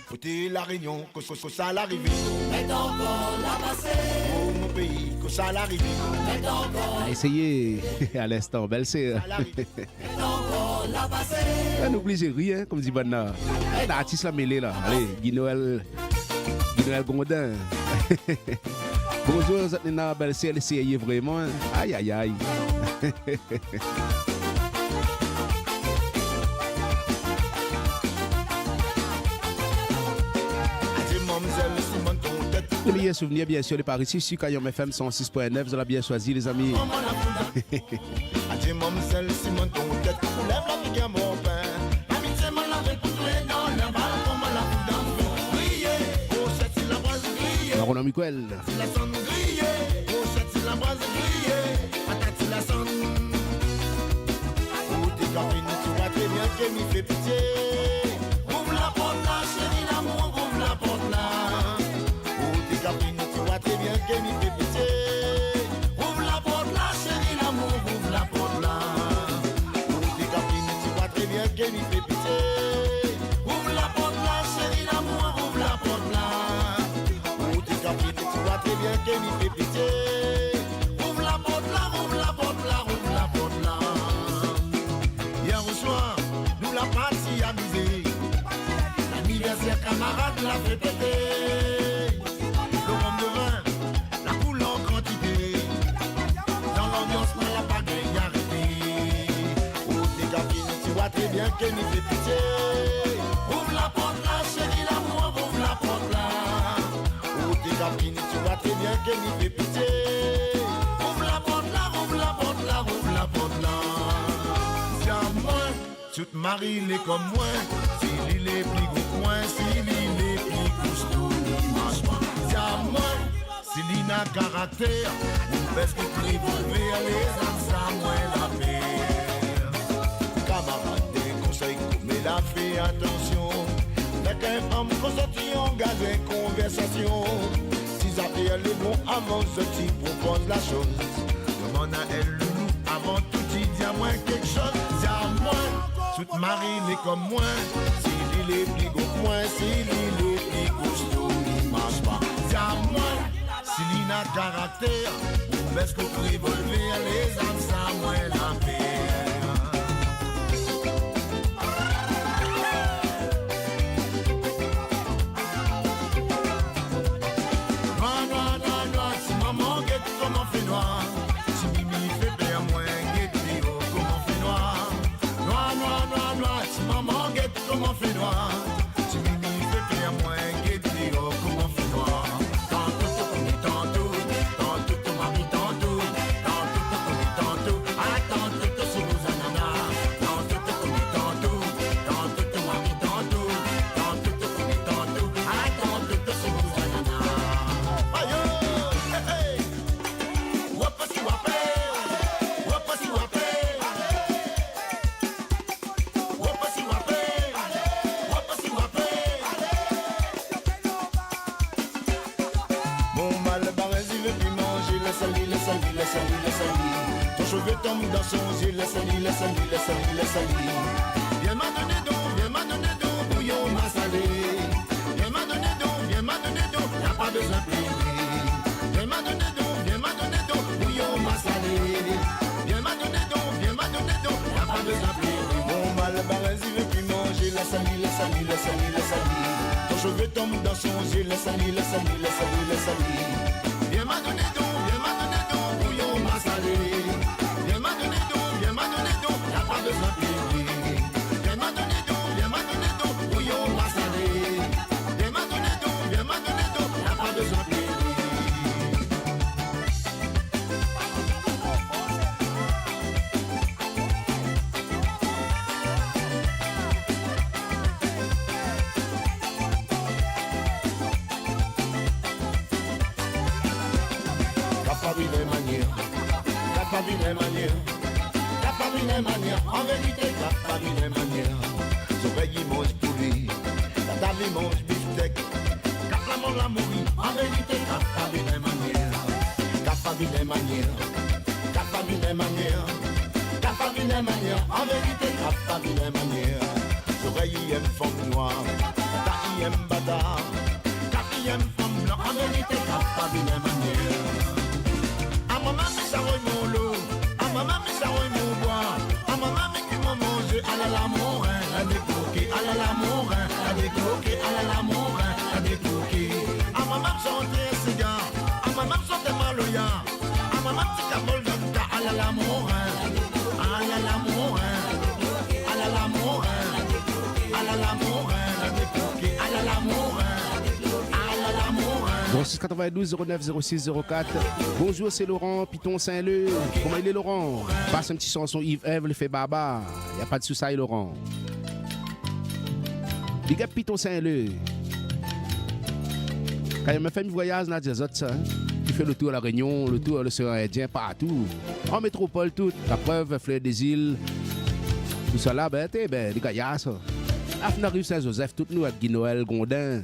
Côté la Réunion, que ça l'arrivée. Mais encore la passée. Oh mon pays, que ça l'arrivée. Mais encore. Essayez à l'instant, belle sœur. Mais encore la passée. N'oubliez rien, comme dit Banna. L'artiste la mêlée là. Allez, Guy Noël Gondin. Bonjour, Zatnina, belle sœur, essayez vraiment. Aïe, aïe, aïe. tes meilleurs souvenirs, bien sûr, de par ici, sur Kayom FM 106.9. Vous avez bien choisi, les amis. Baron Miquel. Qui fait pitié. Ouvre la porte là, chérie l'amour, ouvre la porte là. Oh, tes caprines, tu vois très bien qu'elle m'y fait pitié. Ouvre la porte là, chérie l'amour, ouvre la porte là. Oh, tes caprines, tu vois très bien qu'elle m'y fait pitié. Ouvre la porte là, chérie l'amour, ouvre la porte là. Oh, tes caprines, tu vois très bien qu'elle m'y fait pitié. Ouvre la porte là, ouvre la porte là, ouvre la porte là. Hier au soir, la partie amusée, l'anniversaire camarade l'a fait péter. Le rhum de vin, la coule en quantité. Dans l'ambiance, moi la pagaille arrêtée. Oh, tes copines, tu vois très bien qu'elle me fait pitié. Ouvre la porte là, chérie l'amour, ouvre la porte là. Oh, tes copines, tu vois très bien qu'elle me fait pitié. Ouvre la porte là, ouvre la porte là, ouvre la porte là. C'est à moi. Toute Marie l'est comme moi, si l'île est plus gros point, si l'île est plus costaud, marche pas. C'est à moi, si l'île a caractère, ou parce que tu évoluer, les âmes, ça moins la paix. Camarade, des conseils, mais la fais attention. Dès qu'un femme consortit, on garde une conversation. Si ça fait le bon avant ce type, propose la chose. Demande à elle le loup, avant tout, il dit à moi quelque chose. C'est à moi. Toute Marie n'est comme moi, si l'île est plus gros que moi, si l'île est plus costaud, il marche pas. C'est à moi, si l'île a caractère, ou est-ce que pour évoluer, les âmes, ça moins la paix. Noir, noir, noir, noir, si maman guette, comment fait noir? Si Mimi fait peur, moins guette, comment fait noir? Noir, noir, noir, noir, si maman guette, comment fait noir? Si Mimi fait pire, moins guette, oh, comment fait noir? Tantôt, tantôt, tantôt, ton mari, tantôt, tantôt, ah, tantôt, c'est vous, anana. Tantôt, tantôt, ton mari, tantôt, tantôt, ah, tantôt, c'est vous, anana. Aïe, hey, hey, wapa si wapé, wapa si wapé. Ton cheveu tombe dans son yeux, la sali, la sali, la sali, la sali. Viens m'a donné donc, bouillon m'a salé. Viens m'a donné donc, y'a pas besoin de pleurer. Viens m'a donné donc, bouillon m'a salé. Viens m'a donné donc, y'a pas besoin de pleurer. Mon mal barré, il veut plus manger, la sali, la sali, la sali, la sali. Ton cheveu tombe dans son yeux, la sali, la sali, la sali, la sali. Viens m'a donné donc, bouillon m'a salé. Viens m'a donné donc, y'a pas besoin de pleurer. Viens m'a donné donc, bouillon m'a salé. Viens m'a donné donc, y'a pas besoin de pleurer. Capabile manière, en vérité, capabile manière. Oreilles mange poulet, la table mange beefsteak. Cap la mon l'amouri, en vérité, capabile manière. Capabile manière, capabile manière. Capabile manière, en vérité, capabile manière. Oreilles aiment femme noire, la taille aime bâtard. Capi aime femme blanc, en vérité, capabile manière. À maman, mais ça mon lot. À maman, mais ça mon bois. À maman, mais qui m'a mangé. À la lamourin, à décroquer. À la lamourin, à décroquer. À la lamourin, à décroquer. À maman, chanter un cigare. À maman, chanter maloya. À maman, petit cabol de cas. À la lamourin, à la lamourin. À la lamourin, à la lamourin, à décroquer. À la lamourin, à la lamourin. 0692 09 06 04. Bonjour, c'est Laurent, Piton Saint-Leu. Comment il est, Laurent? Passe un petit chanson Yves-Ève, le fait baba. Il n'y a pas de souci, Laurent. Big up Piton Saint-Leu. Quand il me fait un voyage dans des autres, il fait le tour à la Réunion, le tour à l'océan Indien, partout. En métropole, toute. La preuve, Fleur des Îles. Tout ça là, ben, les gars, il y a ça. Afna rue Saint-Joseph, tout nous, avec Guy Noël, Gondin.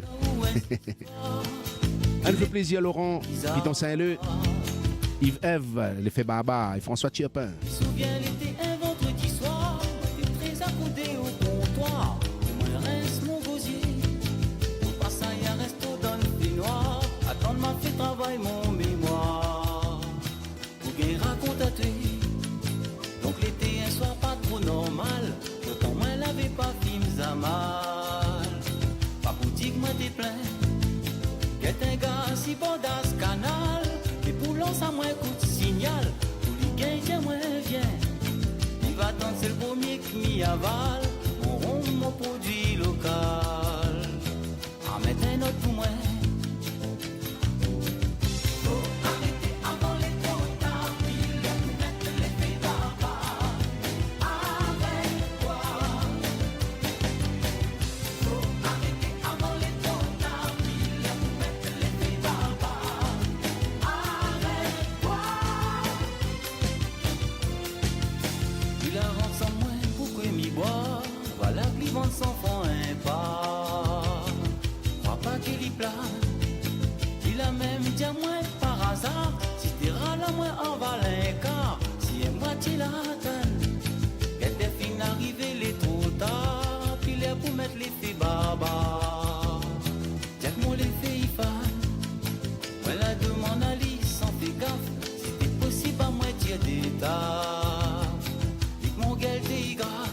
Ça nous fait plaisir, Laurent, Piton Saint-Leu, Yves-Ève, l'effet Baba et François Tchirpin. Je me souviens l'été, un vendredi soir, t'es très accoudé au comptoir. Moi, reste mon gosier. On passe à un resto dans le thé noir. Attendre m'a fait travail mon mémoire. Pour bien raconter. Donc l'été, un soir pas trop normal. Pourtant, moi, l'avais pas films à mal. Pas boutique, moi, t'es plein. Qu'est un gars si bon dans ce canal. Les poulons ça moins coup de signal. Pour les gains tiens moins viens. Il va attendre c'est le premier qui m'y avale. Mon rond mon produit local. En mettre un autre pour moi. Faut arrêter avant les trop tard. Il y a pour mettre l'effet barbare. Avec toi. Faut arrêter avant les trop tard. Il y a pour mettre l'effet barbare. Avec toi. Il la rend sans moins pour que m'y boire. Voilà que les ventes s'en font un pas. Crois pas qu'il y plane. Il a même dit à moi par hasard. Si t'es râle à moi en val un quart. Si et moi tu l'attends. Qu'elle est fin arrivée les trop tard. Puis l'air pour mettre les filles baba. Tiens que moi les filles fan. Voilà demande à Alice sans fait gaffe. Si t'es possible à moi dire des tas. Dis que mon gueule t'es grave.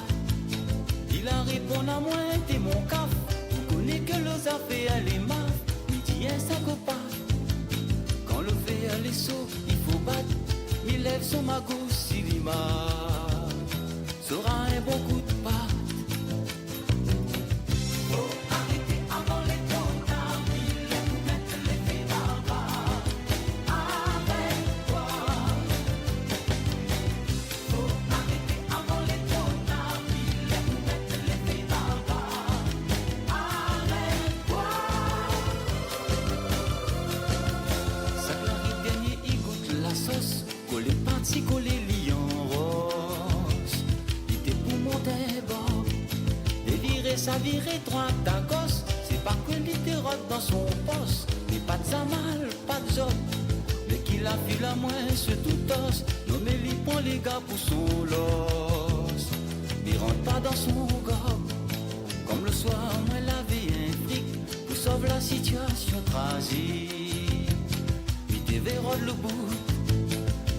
Il a répondu à moi t'es mon caf. On connaît que l'os a fait aller mal. Midi un sacopa. Quand le fait aller saut, il faut battre. Il lève son magot s'il y marre. Sera un bon coup de patte. Faut arrêter avant les trop tard. Il est pour mettre l'effet barbare. Avec toi. Faut arrêter avant les trop tard. Il est pour mettre l'effet barbare. Avec toi. Ça arrive dernier, il goûte la sauce. Collé parti, collé lion rose. Il était pour monter bord. Dévirer sa virée droite à gauche. C'est pas que littérote dans son poste. Mais pas de zamal, pas de job. Mais qu'il a fil à moins ce tout os. Nommé lui prend les gars pour son los. Il rentre pas dans son gobe. Comme le soir, moi lavé un fric. Pour sauver la situation tragique. Il déverrouille le bout.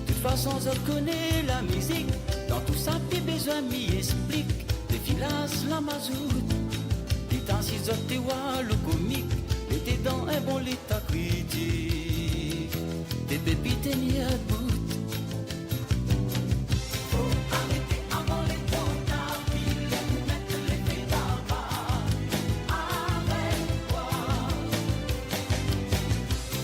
De toute façon, je connais la musique. Dans tout ça, puis besoin m'y explique. Des filas, la mazoute. Les temps, si je te vois le comique. Mais t'es dans un bon état critique. T'es pépites, t'es mis à bout. Faut arrêter avant les trop tard. Il est pour mettre l'effet barbare. Avec toi.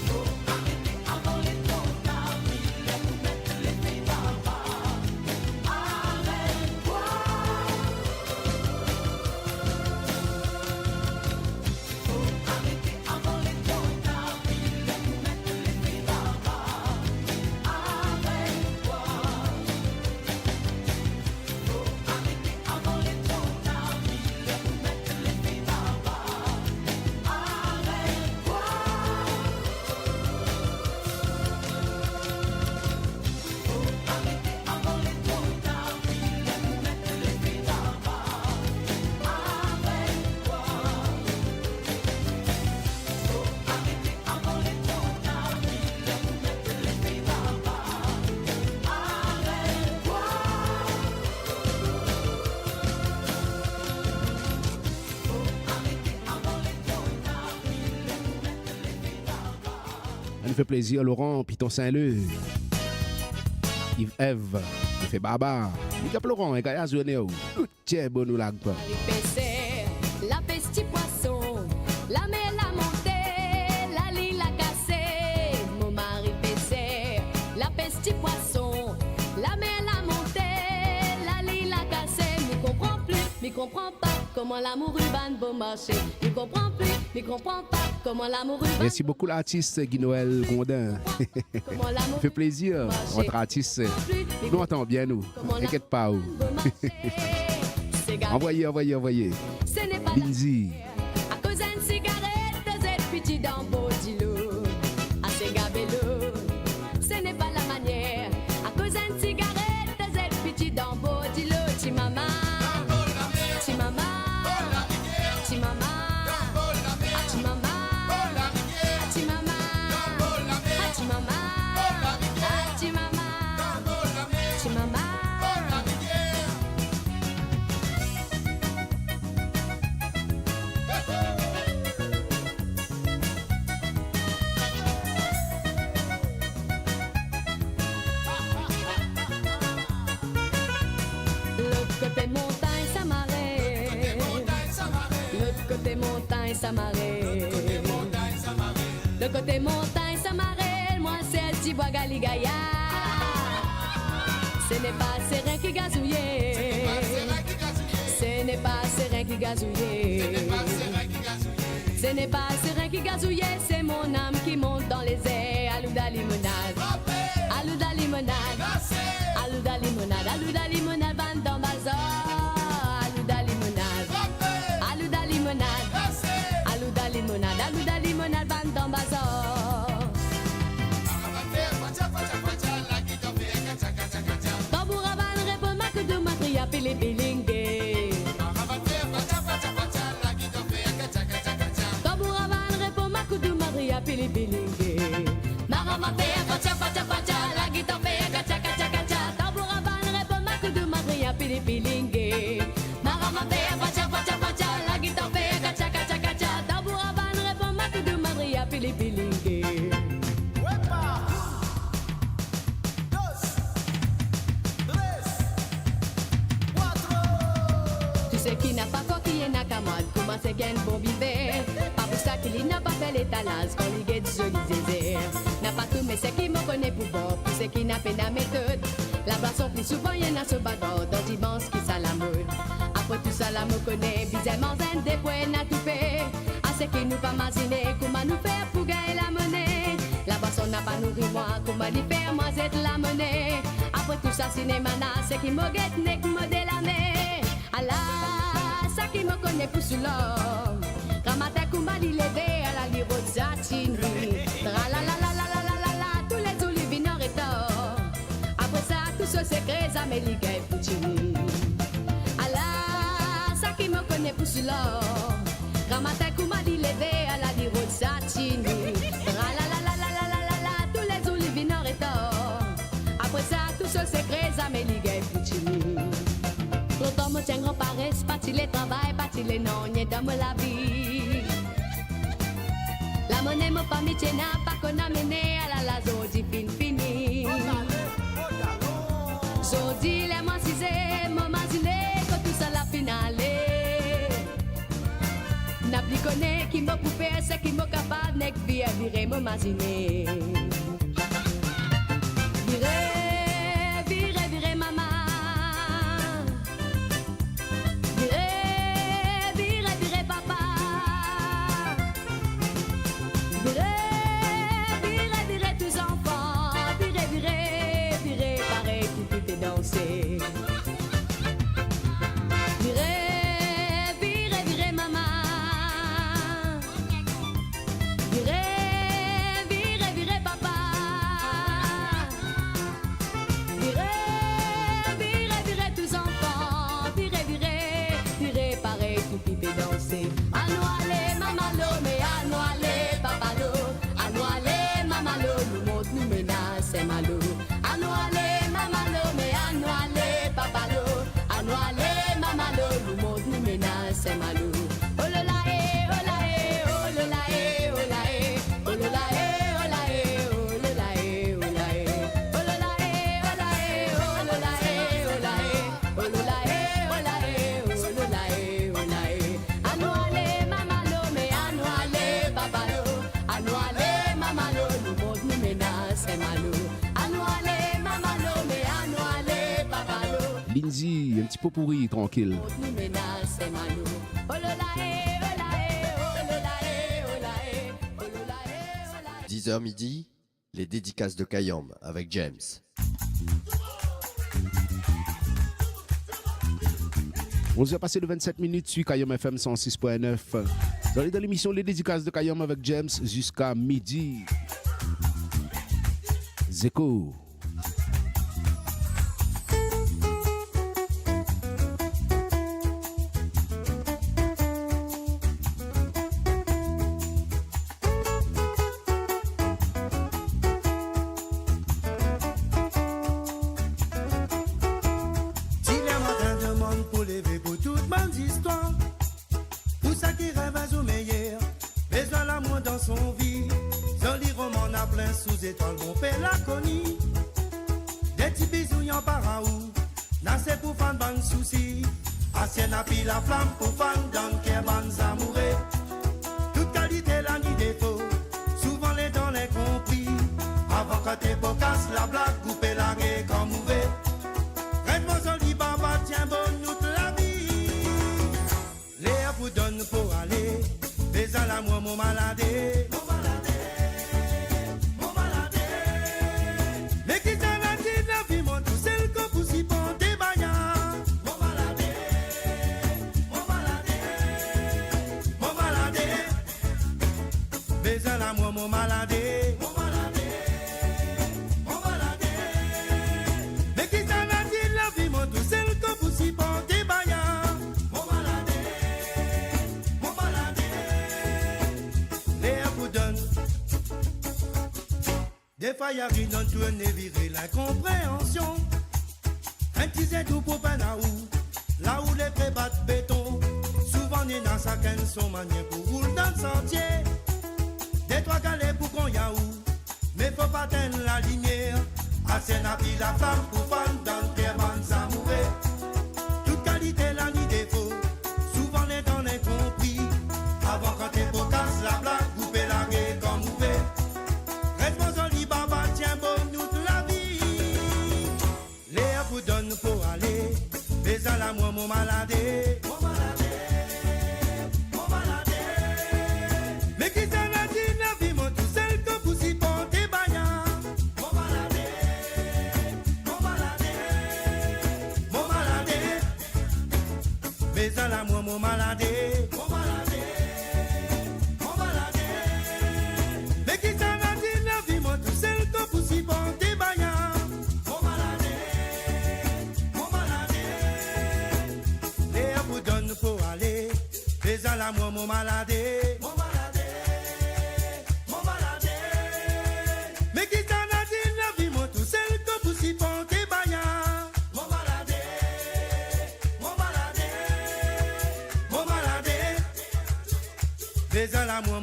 Faut arrêter avant les trop tard. Il est pour mettre l'effet barbare. Avec toi. Faut arrêter avant les trop tard. Il est pour mettre l'effet barbare. Avec toi. Faut arrêter avant les trop tard. Il est pour mettre l'effet barbare. Avec toi. Faut arrêter avant les trop tard. Il est pour mettre l'effet barbare. Avec toi. Faut arrêter avant les trop tard. Il est pour mettre l'effet barbare. Avec toi. Faut arrêter avant les trop tard. Il est pour mettre l'effet barbare. Ça nous fait plaisir, Laurent, Piton Saint-Leu, Yves-Ève, le fait baba. Big up Laurent, et Kaya Zounéo. Tout tient bon nous lag pas. La peste poisson, la mer, la montée, la lit, la casse. comment l'amour urbain beau marché. Il comprend plus, il comprend pas comment l'amour urbain. Merci beaucoup l'artiste Guy Noël Gondin. Fait plaisir entre artistes. Nous entendons bien nous. T'inquiète pas. Envoyez. Lindsay. À cause d'une cigarette, c'est petit dans Bodilo. Assez gabello, ce n'est pas la manière. À cause d'une cigarette, c'est petit dans Bodilo. Chimama, Chimama, Chimama, Chimama, Chimama, Chimama, Chimama, Chimama. Côté montagne, ça m'arrête. L'autre côté montagne, ça m'arrête. Le côté montagne, ça m'arrête. Moi, c'est le petit bois galigaya. Ce n'est pas serein qui gazouillait. Ce n'est pas serein qui gazouillait. Ce n'est pas serein qui gazouillait. C'est mon âme qui monte dans les airs. Alouda limonade. Alouda limonade. Alouda limonade. Alouda limonade. Bande dans Alouda limonade, Alouda limonade, Alouda limonade, Alouda limonade, bande dans bazar. Tambouraban répond ma que de matria pili bilingue. Tambouraban répond ma que de matria pili bilingue. Marama fait pacha pacha pacha, la guitare fait gacha gacha gacha. Tambouraban répond ma que de matria pili bilingue. Marama fait pacha pacha pacha, la guitare fait gacha gacha gacha. Tambouraban répond ma que de matria pili bilingue. Tu sais qui n'a pas coquillé n'a qu'à mode, comment c'est qu'un bon bivet. Pas pour ça qu'il n'a pas fait l'étalage quand il est joli zézé. N'a pas tout mais c'est qui me connaît pour bon, pour ce qui n'a pas la méthode. La boisson plus souvent y'en a ce bateau, dans dimanche qui ça la mode. Après tout ça la me connaît, bizarrement zen des points n'a tout fait. À ce qui nous pas imaginer, comment nous faire pour gagner la monnaie. La boisson n'a pas nourri moi, comment lui faire moi c'est la monnaie. Après tout ça cinéma n'a, c'est qui me guette n'est que me délamé. Allah, ça qui me connaît pour sous l'homme. Quand ma tête m'a dit levé à la lirozatine. Tra la la la la la la la la, tous les olivines et tort. Après ça, tout ce secret, ça me ligue et poutine. Allah, ça qui me connaît pour sous l'homme. Quand ma tête m'a dit levé à la lirozatine. Tra la la la la la la la la, tous les olivines et tort. Après ça, tout ce secret, ça me ligue et poutine. Longtemps me tient grand paresse, pas les travail, pas les non, n'y dans la vie. La monnaie m'a pas mis n'a pas qu'on a mené à la zodi fin fini. Zodi les moi cisé, m'a masiné, que tout ça la finale. N'a plus connaît qui m'a coupé, c'est qui m'a capable, n'est que virer m'a masiné. Virer maman. Virez, maman. Virez, papa. un petit peu pourri, tranquille. 10h midi, les dédicaces de Kayam avec James. On s'est passé de 27 minutes sur Kayam FM 106.9. Dans l'émission Les dédicaces de Kayam avec James jusqu'à midi. Zeko. Sous étoile, mon père l'a connu. Des petits bisous y'en par en haut. N'a c'est pour fan ban souci. Ancienne a pile la flamme pour fan dans qu'est ban amoureux. Toute qualité la ni défaut. Souvent les dons les compris. Avant quand t'es bocasse, la blague coupée la gueule comme mauvais. Reste-moi joli baba, tiens bonne toute la vie. Léa vous donne pour aller. Mais à la moi mon maladé. Mon maladé, mon maladé, mon maladé. Mais qui s'en a-t-il la vie, mon tout seul que vous si portez baillant. Mon maladé, Léa vous donne. Des fois y'a rien dans tout un viré l'incompréhension. Un petit tout pour Panaou, là où les prés battent béton. Souvent n'est dans sa canne son manière pour rouler dans le sentier. Des trois galets pour qu'on yaou, mais faut pas teindre la lumière. Assez n'a pris la flamme pour fan dans tes bandes amoureux. Toute qualité la ni défaut, souvent les dons les compris. Avant quand t'es bocasse, la blague coupée la gueule comme ouvert. Reste-moi joli baba, tiens bonne toute la vie. Léa vous donne pour aller, mais à la moi mon maladé. Mon maladé, mon maladé. Mais qui s'en a dit la vie, mon tout seul que vous y portez baillant. Mon maladé, mon maladé, mon maladé. Mais à la moi mon maladé. Mon maladé, mon maladé. Mais qui s'en a dit la vie, mon tout seul que vous y portez baillant. Mon maladé, mon maladé. Léa vous donne pour aller. Mais à la moi mon maladé. Moi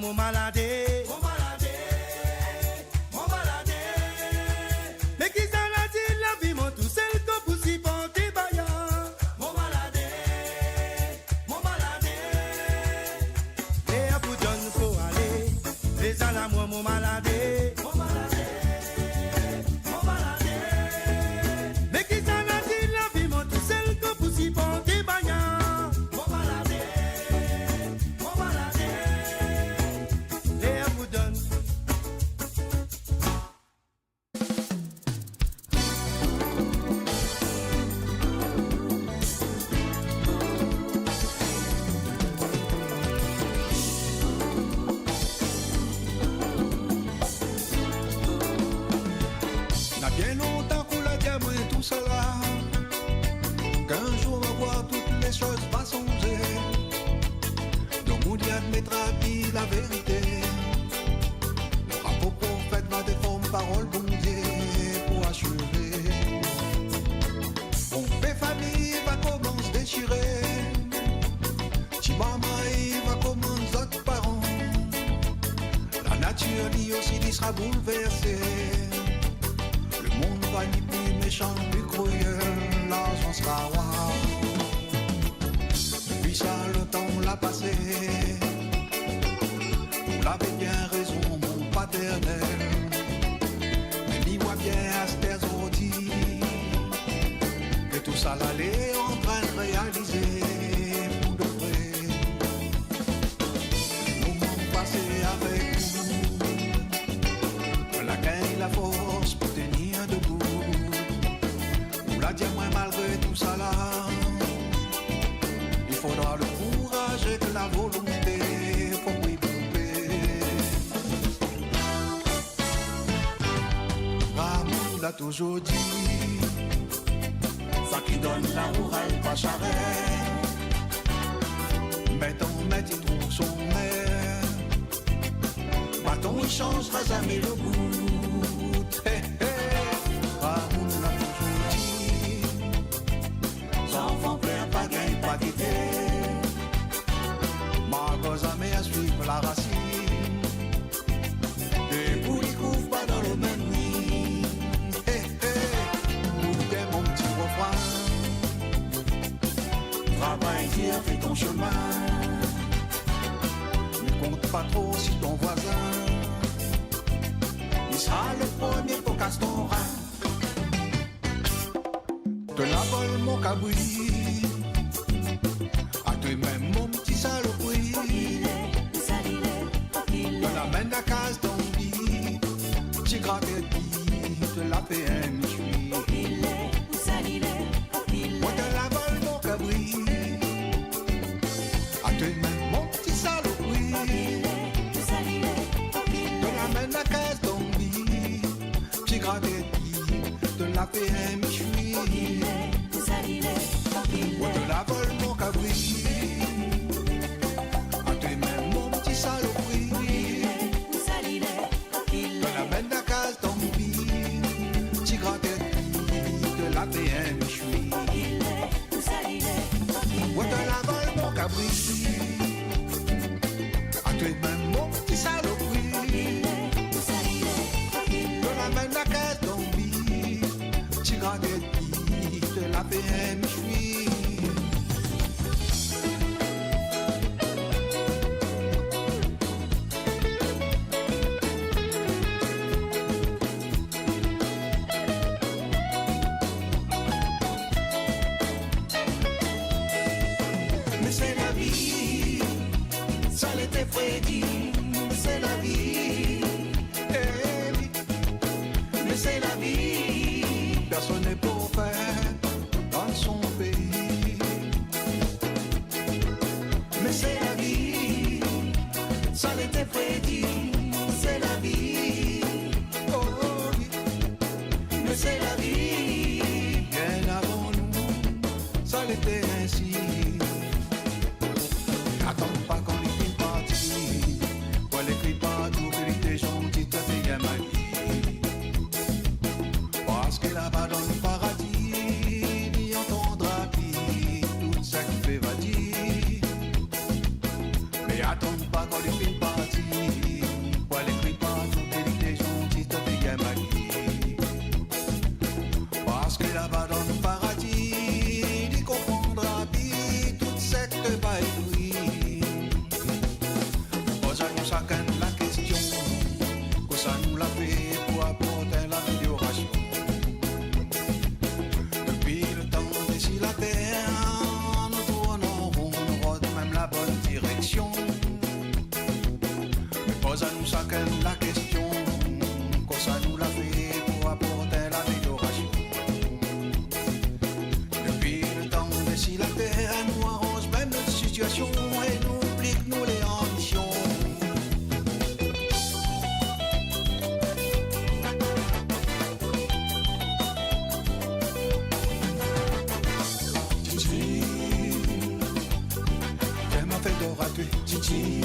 mon maladé, mon maladé, mon maladé. Mais qui s'en a dit la vie, mon tout seul que vous si portez baillant. Mon maladé, mon maladé. Et à vous donne pour aller. Les à moi mon maladé, mon maladé, mon maladé. Mais qui s'en a dit la vie, mon tout seul que vous si portez baillant. Qu'un jour on va voir toutes les choses pas songer. Donc on y admettra puis la vérité. Le rapport prophète va déformer parole bon Dieu pour achever. On fait famille va commencer déchirer. Chimama va commencer autres parents. La nature dit aussi dit sera bouleversée. Le monde va ni plus méchant, plus cruel, l'argent sera roi. Depuis ça, le temps l'a passé. Vous l'avez bien raison, mon paternel. Mais dis-moi bien à Sters que tout ça l'allait en train a toujours dit, ça qui donne la rourelle pas charrette. Mais ton maître il trouve son maire. Bâton il changera jamais le goût. Hey, hey. Raoul l'a toujours dit, enfants pleurent pas gain pas d'idée. Ma cause à à suivre la racine. Des boules couvrent pas dans le même nid. Hey, hey. Ouvre mon petit refrain. Travaille, tire, fais ton chemin. Ne compte pas trop si ton voisin il sera le premier pour casse ton rein. Te la vole mon cabri, à toi-même mon petit saloperie. Te l'amène à case ton lit, j'ai gratté te la PM suis. Moi te la vole mon cabri, à toi-même mon petit saloperie. Te l'amène à case ton lit, j'ai gratté te la PM suis. Moi te la vole mon cabri, à toi-même mon petit saloperie. Te l'amène à case ton lit, j'ai gratté te la PM suis. Moi te la vole mon cabri, à toi-même mon petit saloperie. Te l'amène à case ton lit, j'ai gratté te la PM suis. Mais c'est la vie, ça l'était prédit, c'est la vie, eh oui. Mais c'est la vie, personne n'est pour faire dans son pays. Mais c'est la vie, ça l'était prédit, c'est la vie, oh oui. Mais c'est la vie, bien avant nous, ça l'était ainsi. Attends pas qu'on les filme parti, qu'on les crie partout, que les gentils te fait ma vie. Parce que là-bas dans le paradis, il entendra pis tout ça qui fait vadis. Mais attends pas qu'on les filme parti, qu'on les crie partout, que les gentils te fait ma vie. Parce que là-bas dans le paradis, il comprendra pis tout ça qui te va éblouir. Pose à nous chacun la question, que ça nous l'a fait pour apporter l'amélioration. Depuis le temps d'ici la terre, nous tournons rond, nous rôde même la bonne direction. Mais pose à nous chacun la question, que ça nous l'a fait pour apporter l'amélioration. Depuis le temps d'ici la terre, nous arrange même notre situation et nous plique nous les ambitions. Titi, elle m'a fait d'or à tuer, Titi.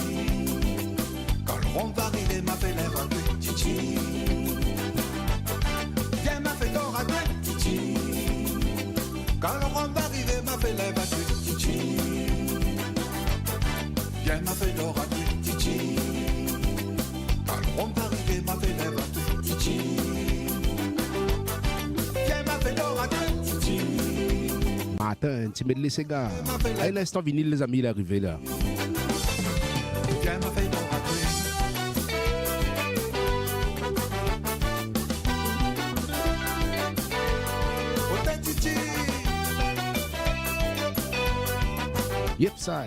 Quand le rond va arriver, m'a fait lèvre à tuer, Titi. Elle m'a fait d'or à tuer, Titi. Quand le rond va arriver, m'a fait lèvre à tuer, Titi. Elle m'a fait d'or à tuer, Titi. Quand le rond va arriver, m'a fait lèvre à tuer, Titi. Elle m'a fait d'or à tuer, Titi. Attends, tu mets les Sega. Allez, l'instant vinyle, les amis, il est arrivé là. Elle m'a fait d'or à tuer. Oh, t'es Titi. Yep, ça.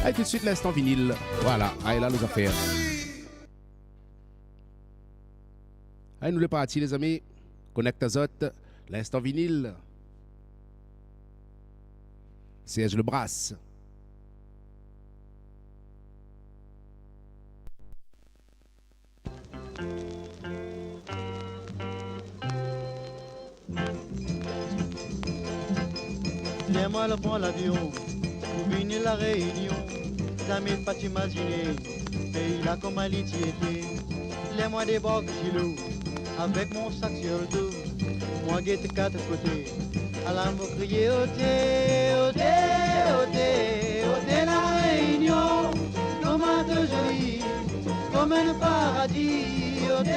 Allez, tout de suite, l'instant vinyle. Voilà, allez là, les affaires. Allez, nous les partis, les amis. Connecte à Zot. L'instant vinyle. Serge Le Brasse. Laisse-moi le prendre l'avion pour venir la Réunion. Jamais pas t'imaginer, pays là comme Haïti était. Laisse-moi débarquer chez l'eau avec mon sac sur le dos. Moi guette quatre côtés, à la me crier ôtez, ôtez, ôtez, ôtez la Réunion. Comment de joli, comme un paradis. Ôtez,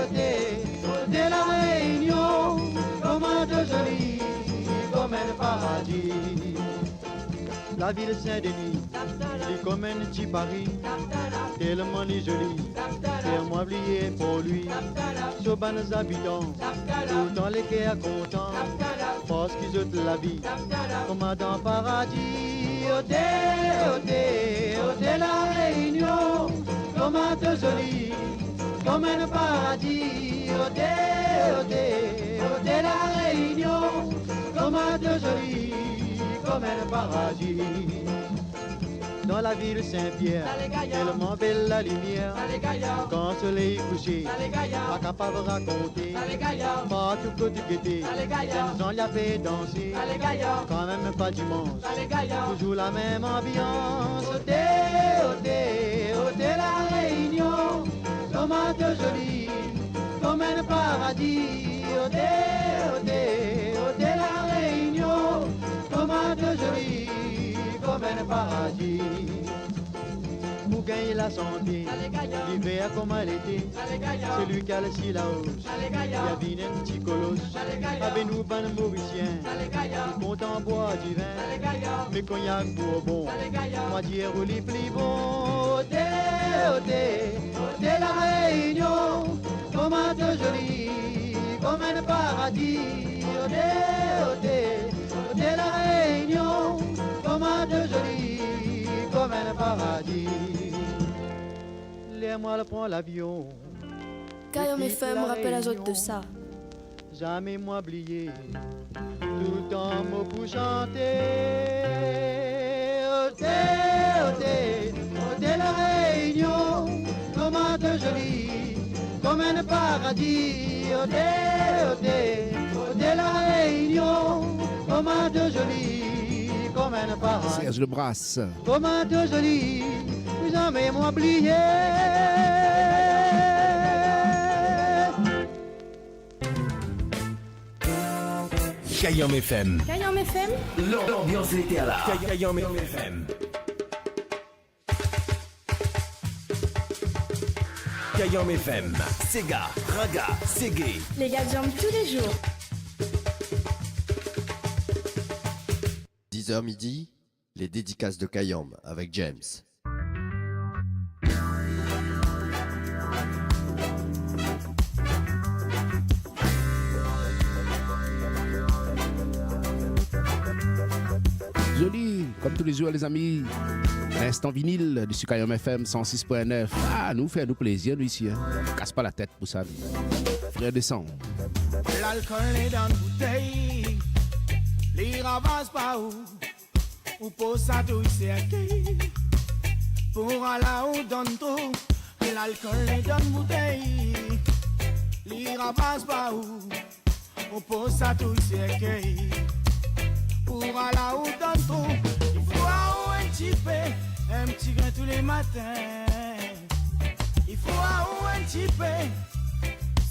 ôtez, ôtez la Réunion. Comment de joli, comme un paradis. La ville Saint-Denis, c'est comme un petit Paris, tellement est joli, faire-moi oublier pour lui, sur nos habitants, tout dans les quais à content, parce qu'ils ont la vie, comme dans le paradis. Ôtez, ôtez, ôtez la Réunion, comment de joli, comme un paradis. Ôtez, ôtez, ôtez la Réunion, comment de joli, comme un paradis. Dans la ville Saint-Pierre, tellement belle la lumière. Quand le soleil est couché, pas capable de raconter. Partout côté guetté, les gens l'y fait danser. Quand même pas dimanche, toujours la même ambiance. Ôtez, ôtez, ôtez la Réunion, comment de joli, comme un paradis. Ôtez, ôtez, ôtez la Réunion, comment de joli, comme un paradis. Pour gagner la santé, l'hiver comme à l'été, celui qui a le ciel à hausse, il y a bien un petit colosse, avec nous pas de mauricien, qui compte en boire du vin, mais cognac bourbon, moi dire où les plus bons. Ôtez, ôtez, ôtez la Réunion, comment de joli, comme un paradis. Ôtez, ôtez, ôtez la Réunion, comment de joli, comme un paradis. Laisse-moi le prendre l'avion. Kayom FM rappelle à autres de ça. Jamais m'oublier, tout le temps mot pour chanter. Ôtez, ôtez, ôtez la Réunion, comment de joli, comme un paradis. Ôtez, ôtez, ôtez la Réunion, comment de joli, comme un paradis. Serge Le Brasse. Comment de joli, jamais m'oublier. Kayom FM. Kayom FM. L'ambiance était à la Kayom FM. Kayom FM. Sega, Raga, Segé. Les gars jambent tous les jours. 10h midi, les dédicaces de Kayom avec James. Joli, comme tous les jours les amis, l'instant vinyle du Kayom FM 106.9. Ah, nous fait nous plaisir nous ici, hein. Casse pas la tête pour ça. Frère de sang. L'alcool est dans la bouteille, les ravages pas où pour ça tout c'est pour aller où donne tout. L'alcool est dans la bouteille, les ravages pas où pour ça tout c'est pour aller où donne tout. Il faut un petit grain tous les matins. Il faut un petit peu,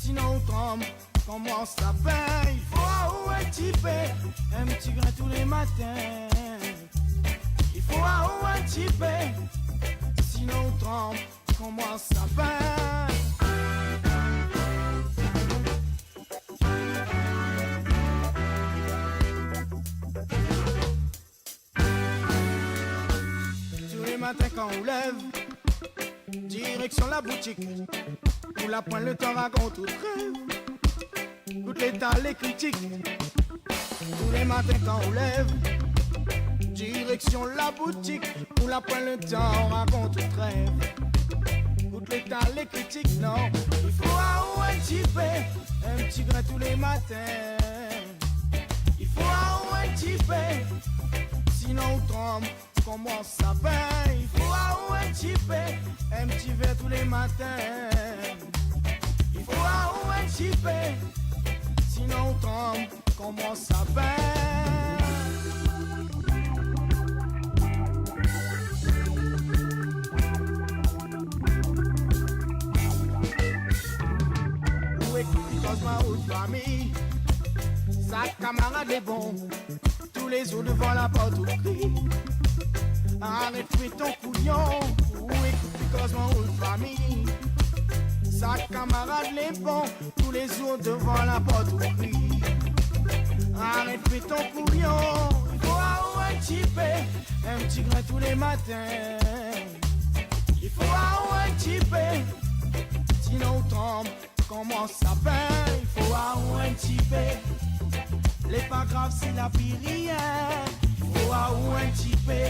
sinon on tombe. Comment ça fait? Il faut un petit grain tous les matins. Il faut un petit peu, sinon on trempe. Comment ça fait? Tous les matins quand on lève, direction la boutique, on la prend le temps raconte tout rêve. Toutes les tas, les critiques. Tous les matins quand on lève, direction la boutique. On la prend le temps, on raconte tout rêve. Toutes les tas, les critiques, non. Il faut un petit grain tous les matins. Il faut un petit peu, sinon on tombe. Comment ça fait? Il faut un petit verre tous les matins. Il faut un petit peu, sinon on tombe. Comment ça fait? ma haute famille. Sa camarade est bon, tous les jours devant la porte au cri. Arrête, fais ton couillon, ou écoute, cause ma haute famille. Sa camarade est bon, tous les jours devant la porte au cri. Arrête, fais ton couillon, il faut avoir un petit grain tous les matins. Il faut avoir un petit peu, sinon on tombe, comment ça fait? Il faut avoir un petit peu, les pas grave si la vie rien. Il faut avoir un petit peu,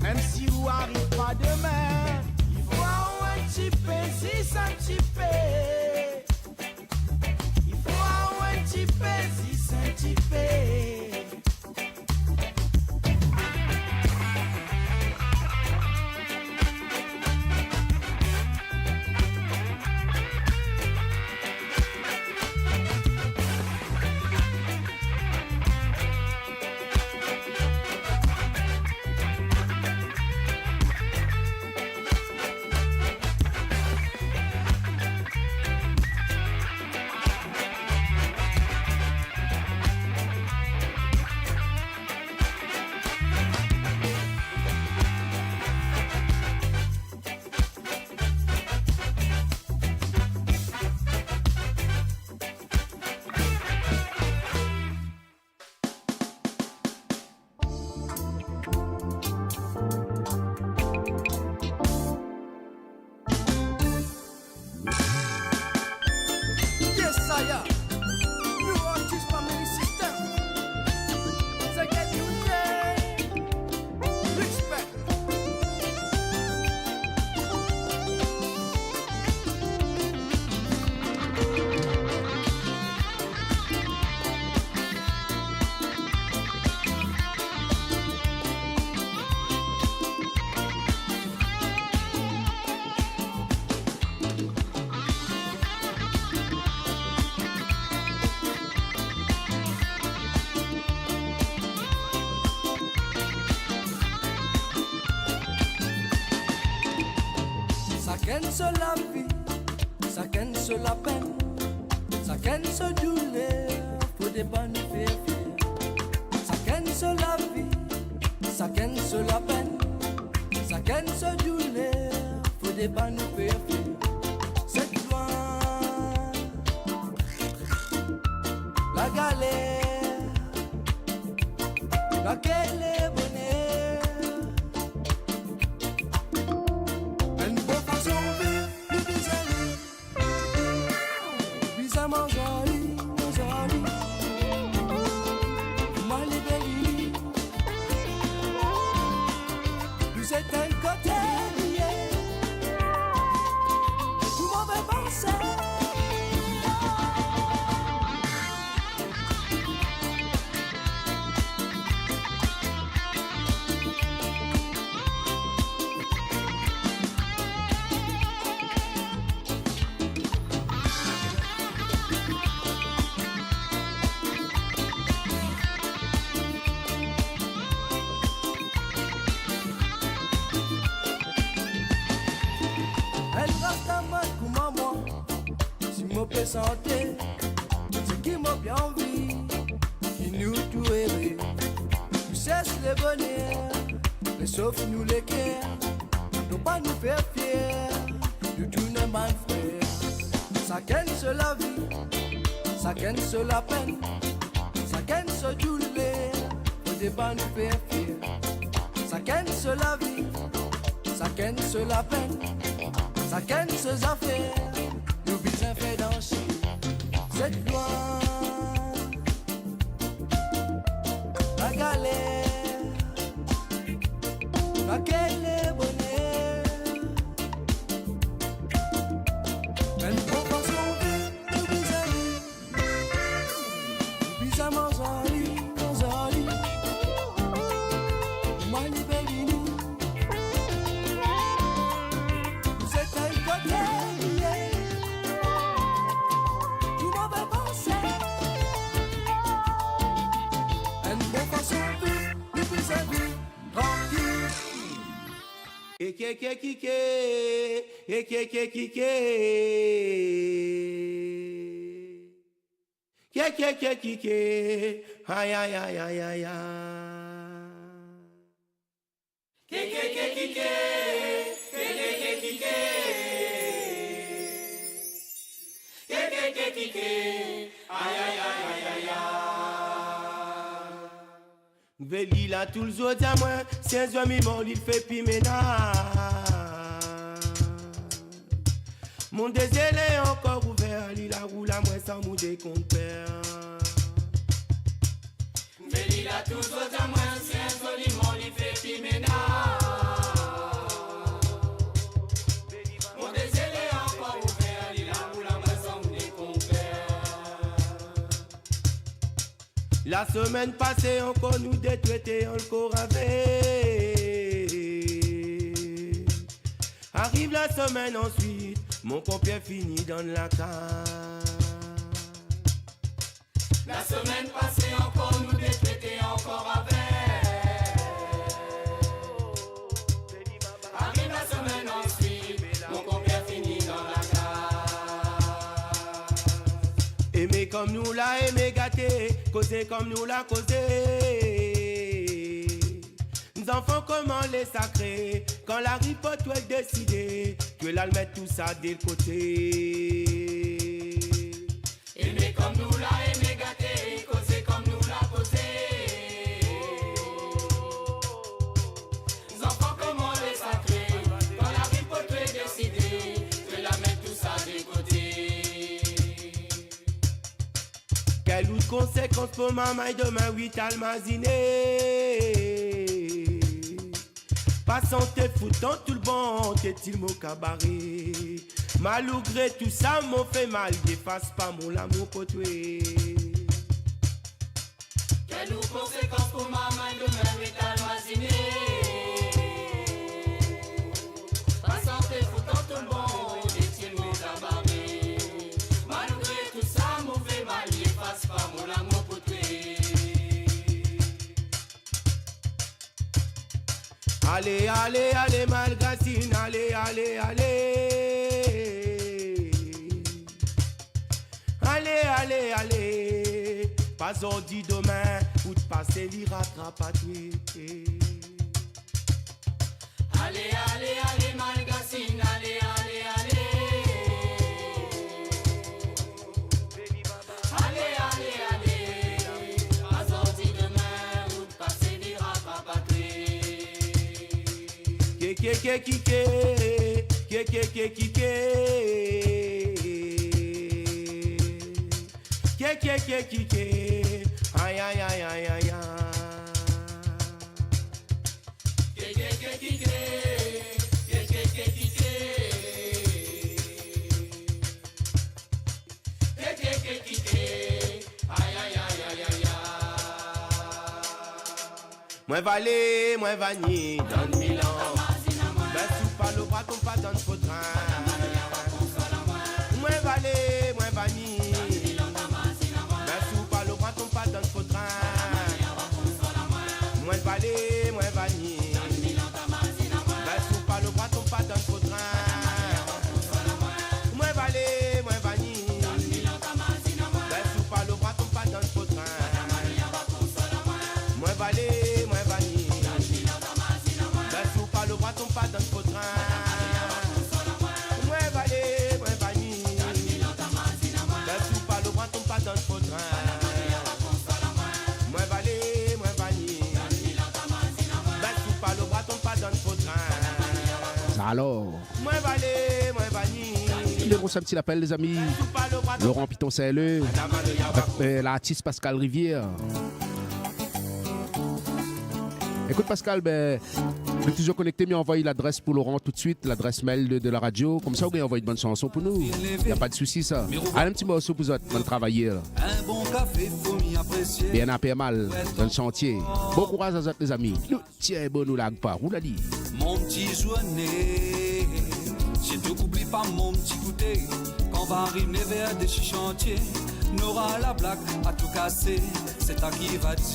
même si vous arrive pas demain. Il faut avoir un petit peu, si c'est un petit peu. Il faut avoir un petit peu, si c'est un petit peu. Sa la vie, sa se la peine, sa se douleur, faut des bonnes faire fier. Sa se la vie, sa se la peine, sa se douleur, faut des bonnes faire fier. C'est loin, la galère, laquelle est bonheur. Santé, ce qui m'a bien envie, qui nous tout erré, nous cesse le bonheur, mais sauf nous les cœurs, nous pas nous faire fiers, de tous nos mal frères. Ça gagne sur la vie, ça gagne sur la peine, ça gagne sur douleur, faut des pas nous faire fiers. Ça gagne sur la vie, ça gagne sur la peine, ça gagne sur les affaires. Nous bien fait danser cette loi, la galère, laquelle est bonheur. Mais nous pouvons sauver, nous bisous, nous bisous, Manzali, moi les bébés, vous êtes un côté. Ké, aïe aïe aïe aïe aïe aïe. Ké, aïe aïe aïe aïe aïe. Veli la tout le jour à moi, c'est un ami mort, il fait pimena. Mon désir est encore ouvert, il a roulé à moi sans mouder qu'on perd. Veli la tout le jour à moi, c'est un ami mort, il fait pimena. Mon désir est encore ouvert, il a roulé à moi sans mouder qu'on perd. La semaine passée, encore nous détraités, encore avec. Arrive la semaine ensuite, mon compère fini dans la cave. La semaine passée, encore nous détraités, encore avec. Arrive la semaine ensuite, mon compère fini dans la cave. Aimer comme nous l'a aimé gâté, causer comme nous l'a causé. Nous enfants comment les sacrer, quand la ripote ou est décidée, que l'al met tout ça de côté. Aimer comme nous l'a aimé gâté, causer comme nous l'a causé. Nous enfants comment les sacrer, quand la ripote ou est décidée, que l'al met tout ça de côté. Quelle autre conséquence pour maman et demain 8 almaziné. Pas santé foutant tout le bon, t'es-il mon cabaret. Malgré tout ça, m'en fait mal, dépasse pas mon l'amour pour toi. Quelle autre conséquence pour maman et demain 8 almaziné. Pas santé foutant tout le bon, t'es-il mon cabaret. Malgré tout ça, m'en fait mal, dépasse pas mon amour pour toi. Allez, allez, allez, Malgacine, allez, allez, allez. Allez, allez, allez. Pas ordi demain, ou de passer l'y rattrape à tuer. Allez, allez, allez, Malgacine, allez, allez, allez. Allez, allez, allez. Pas ordi demain, ou de passer l'y rattrape à tuer. Aïe aïe aïe aïe aïe. Moi valé, moi vani, dans Milan. Ben sous pas le bras, ton pas dans le train. Moi valé, moi vani. Ben sous pas le bras, ton pas dans le train. Moi valé, moi vani. Ben sous pas le bras, ton pas dans le train. Moi valé, moi vani. Ben sous pas le bras, ton pas dans le train. Moi valé. Pas dans le train. Moi valé, moi vani. Ben sous pas le bras, ton pas dans le train. Moi valé, moi vani. Ben sous pas le bras, ton pas dans le train. Alors. Moi valé, moi vani. Les gros petit l'appel les amis. Laurent Piton CLE. Avec l'artiste Pascal Rivière. Écoute Pascal, ben, vous êtes toujours connecté, mais envoyez l'adresse pour Laurent tout de suite, l'adresse mail de la radio. Comme ça, vous pouvez envoyer de bonnes chansons pour nous. Il n'y a pas de souci, ça. Allez, un petit morceau pour vous autres, bonne travailler. Là. Un bon café, faut m'y apprécier. Bien à mal, dans le chantier. Bon courage à vous les amis. Nous, tiens, bon, nous lag pas. Où l'a dit? Mon petit journée, j'ai tout oublié pas mon petit goûter. Quand va arriver vers des chantiers, n'aura la blague à tout casser. C'est ta qui va dire.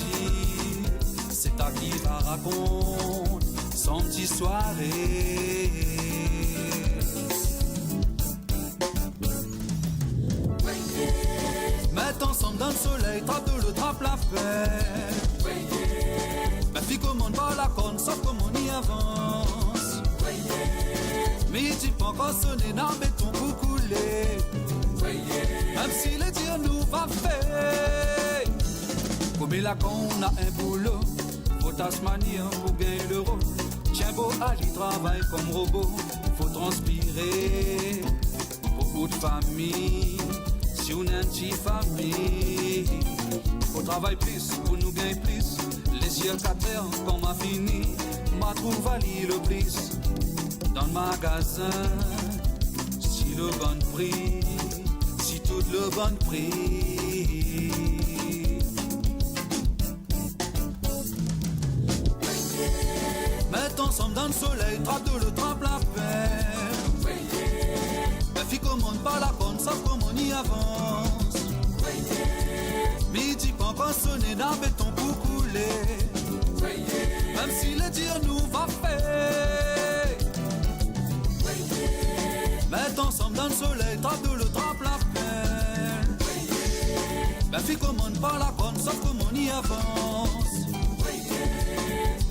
C'est ta qui va raconter son petit soirée. Mettre ensemble dans le soleil, trappe de l'eau, trappe la paix. Ma fille commande pas la conne, sauf comme on y avance. Midi pas encore sonné, n'a béton pour couler. Même si le Dieu nous va faire. Comme la con a un boulot, faut tasmanier pour gagner l'euro. Tiens beau, Ali travaille comme robot, faut transpirer. Beaucoup de familles, si on a une petite famille, faut travailler plus pour nous gagner plus. Les yeux qu'à terre, quand m'a fini, m'a trouvé Ali le plus. Dans le magasin, si le bon prix, si tout le bon prix. Mets ensemble dans le soleil, trappe de le trappe la paix. La fille commande pas la bonne, sauf comme on y avance. Midi pas encore sonné, d'un béton pour couler. Même si le Dieu nous va faire. Mets ensemble dans le soleil, trappe de le trappe la paix. La fille commande pas la bonne, sauf comme on y avance.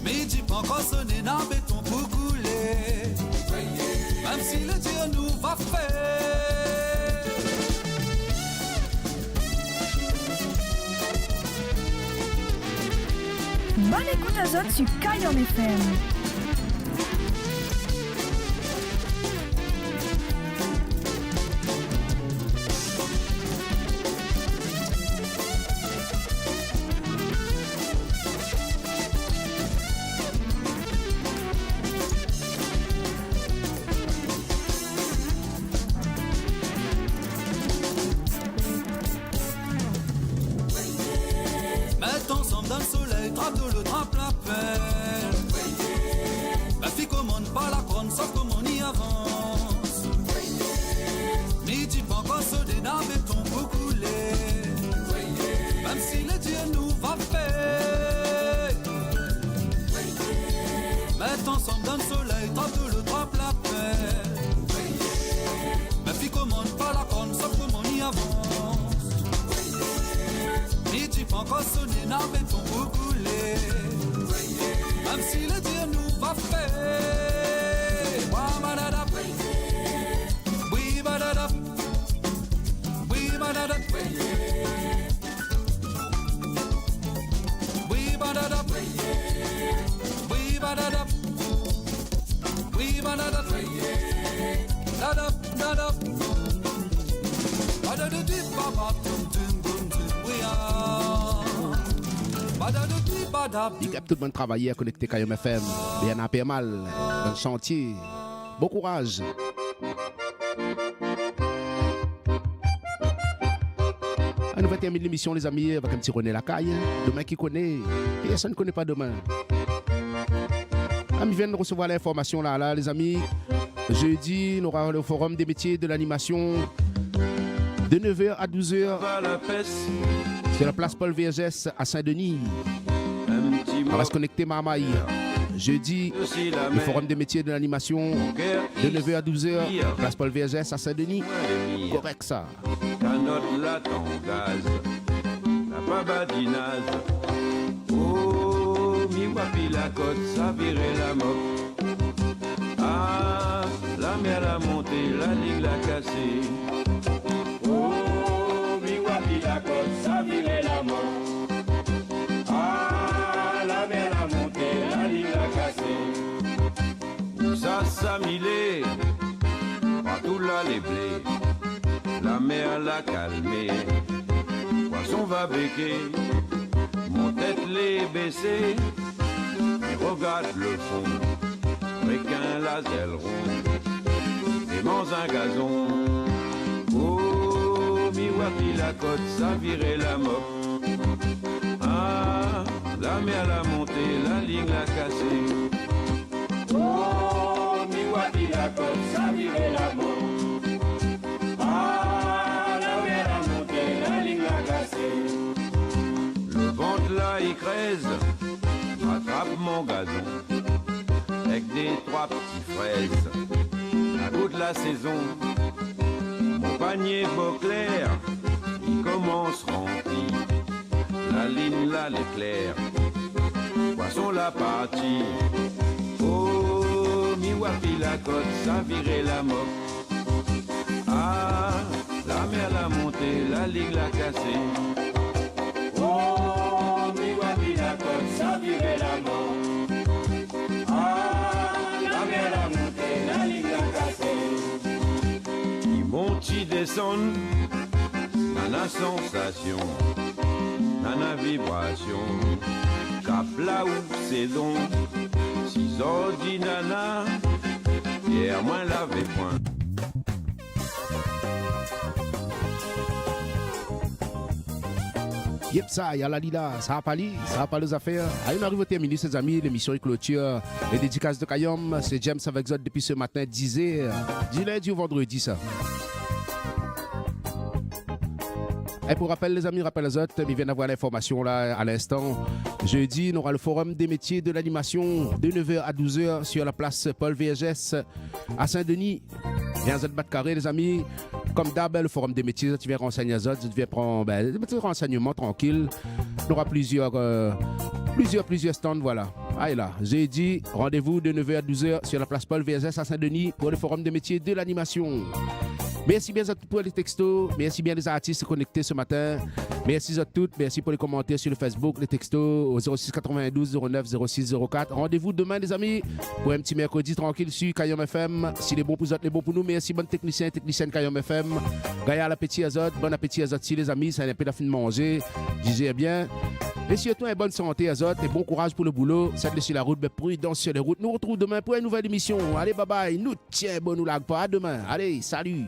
Midi pas encore sonné, d'un béton pour couler. Même si le Dieu nous va faire. Bonne écoute Azote sur Kayon FM. Mets ensemble dans le soleil, trappe de le trappe la paix. La fille commande pas la conne, sauf comme on y avance. Midi pas encore sonné, d'un béton pour couler. Même si le Dieu nous va faire. Mets ensemble dans le soleil, trappe de le trappe la paix. La fille commande pas la conne, sauf comme on y avance. Midi pas encore sonné, n'a béton pour couler. Même si le Dieu nous va faire. Wa-ma-da-da. Oui, ba-da-da. Oui, ba-da-da. Oui, ba-da-da. Oui, ba-da-da. Oui, ba-da-da. Da-da, da-da. Big up tout le monde travailleur connecté Kayon FM. Bien à paix mal dans le chantier. Bon courage. On va terminer l'émission les amis avec un petit René Lacaille. Demain qui connaît, personne ne connaît pas demain. Amis viennent de recevoir l'information là les amis. Jeudi, on aura le forum des métiers de l'animation de 9h à 12h. C'est la place Paul Vergès à Saint-Denis. On va se connecter Marmaille. Jeudi, le forum des métiers de l'animation de 9h à 12h. Place Paul Vergès à Saint-Denis. Correct ça. Canotte latin gaz. La babadinage. Oh, mi wapi la côte, ça virait la moque. Ah, la mer a monté, la ligue l'a cassé. Oh, mi wapi la côte, ça virait la moque. Ça s'amilé, partout là les blés, la mer l'a calmé, poisson va béquer, mon tête les baissée, et regarde le fond, requin la zèle ronde, aimant un gazon, oh, mi-wapi la côte, ça virait la moque, ah, la mer l'a monté, la ligne l'a cassé. Oh, mi wapi la côte, ça virait la mort. Ah, la mer a monté, la ligne a cassé. Le ventre là, il crèse, rattrape mon gazon, avec des trois petits fraises. À goût de la saison, mon panier beau clair, il commence rempli. la ligne là l'éclair, poisson la partie. Oh, mi wapi la côte, ça virait la moque. Ah, la mer l'a montée, la ligne l'a cassée. Oh, mi wapi la côte, ça virait la moque. Ah, la mer l'a montée, la ligne l'a cassée. Il monte, il descend, nana sensation, nana vibration, cap là où c'est long. Si ordi nana, hier moins lavé point. Yep, ça, y a la lila, ça a pas les affaires. Allez, on arrive au terminé, ses amis, l'émission est clôture. Les dédicaces de Kayom, c'est James avec Zod depuis ce matin, 10h, du lundi au vendredi, ça. Et pour rappel, les amis, rappel aux autres, ils viennent d'avoir l'information là à l'instant. Jeudi, on aura le forum des métiers de l'animation de 9h à 12h sur la place Paul VGS à Saint-Denis. Et un autres battre carré, les amis. Comme d'hab, le forum des métiers, tu viens renseigner les autres, tu viens prendre des petits renseignements tranquilles. On aura plusieurs stands, voilà. Allez là, jeudi, rendez-vous de 9h à 12h sur la place Paul VGS à Saint-Denis pour le forum des métiers de l'animation. Merci bien à tous pour les textos. Merci bien les artistes connectés ce matin. Merci à toutes. Merci pour les commentaires sur le Facebook, les textos au 06 92 09 06 04. Rendez-vous demain, les amis, pour un petit mercredi tranquille sur Kayom FM. Si les bons pour vous, les bons pour nous. Merci, bon technicien, technicienne Kayom FM. Gaillard l'appétit à Zod. Bon appétit à Zod, si les amis. Ça n'a pas la fin de manger. Digérez bien. Et surtout, une bonne santé à Zod et bon courage pour le boulot. Celle sur la route, mais prudence sur les routes. Nous retrouvons demain pour une nouvelle émission. Allez, bye bye. Nous tiens, bon, nous lag pas. À demain. Allez, salut.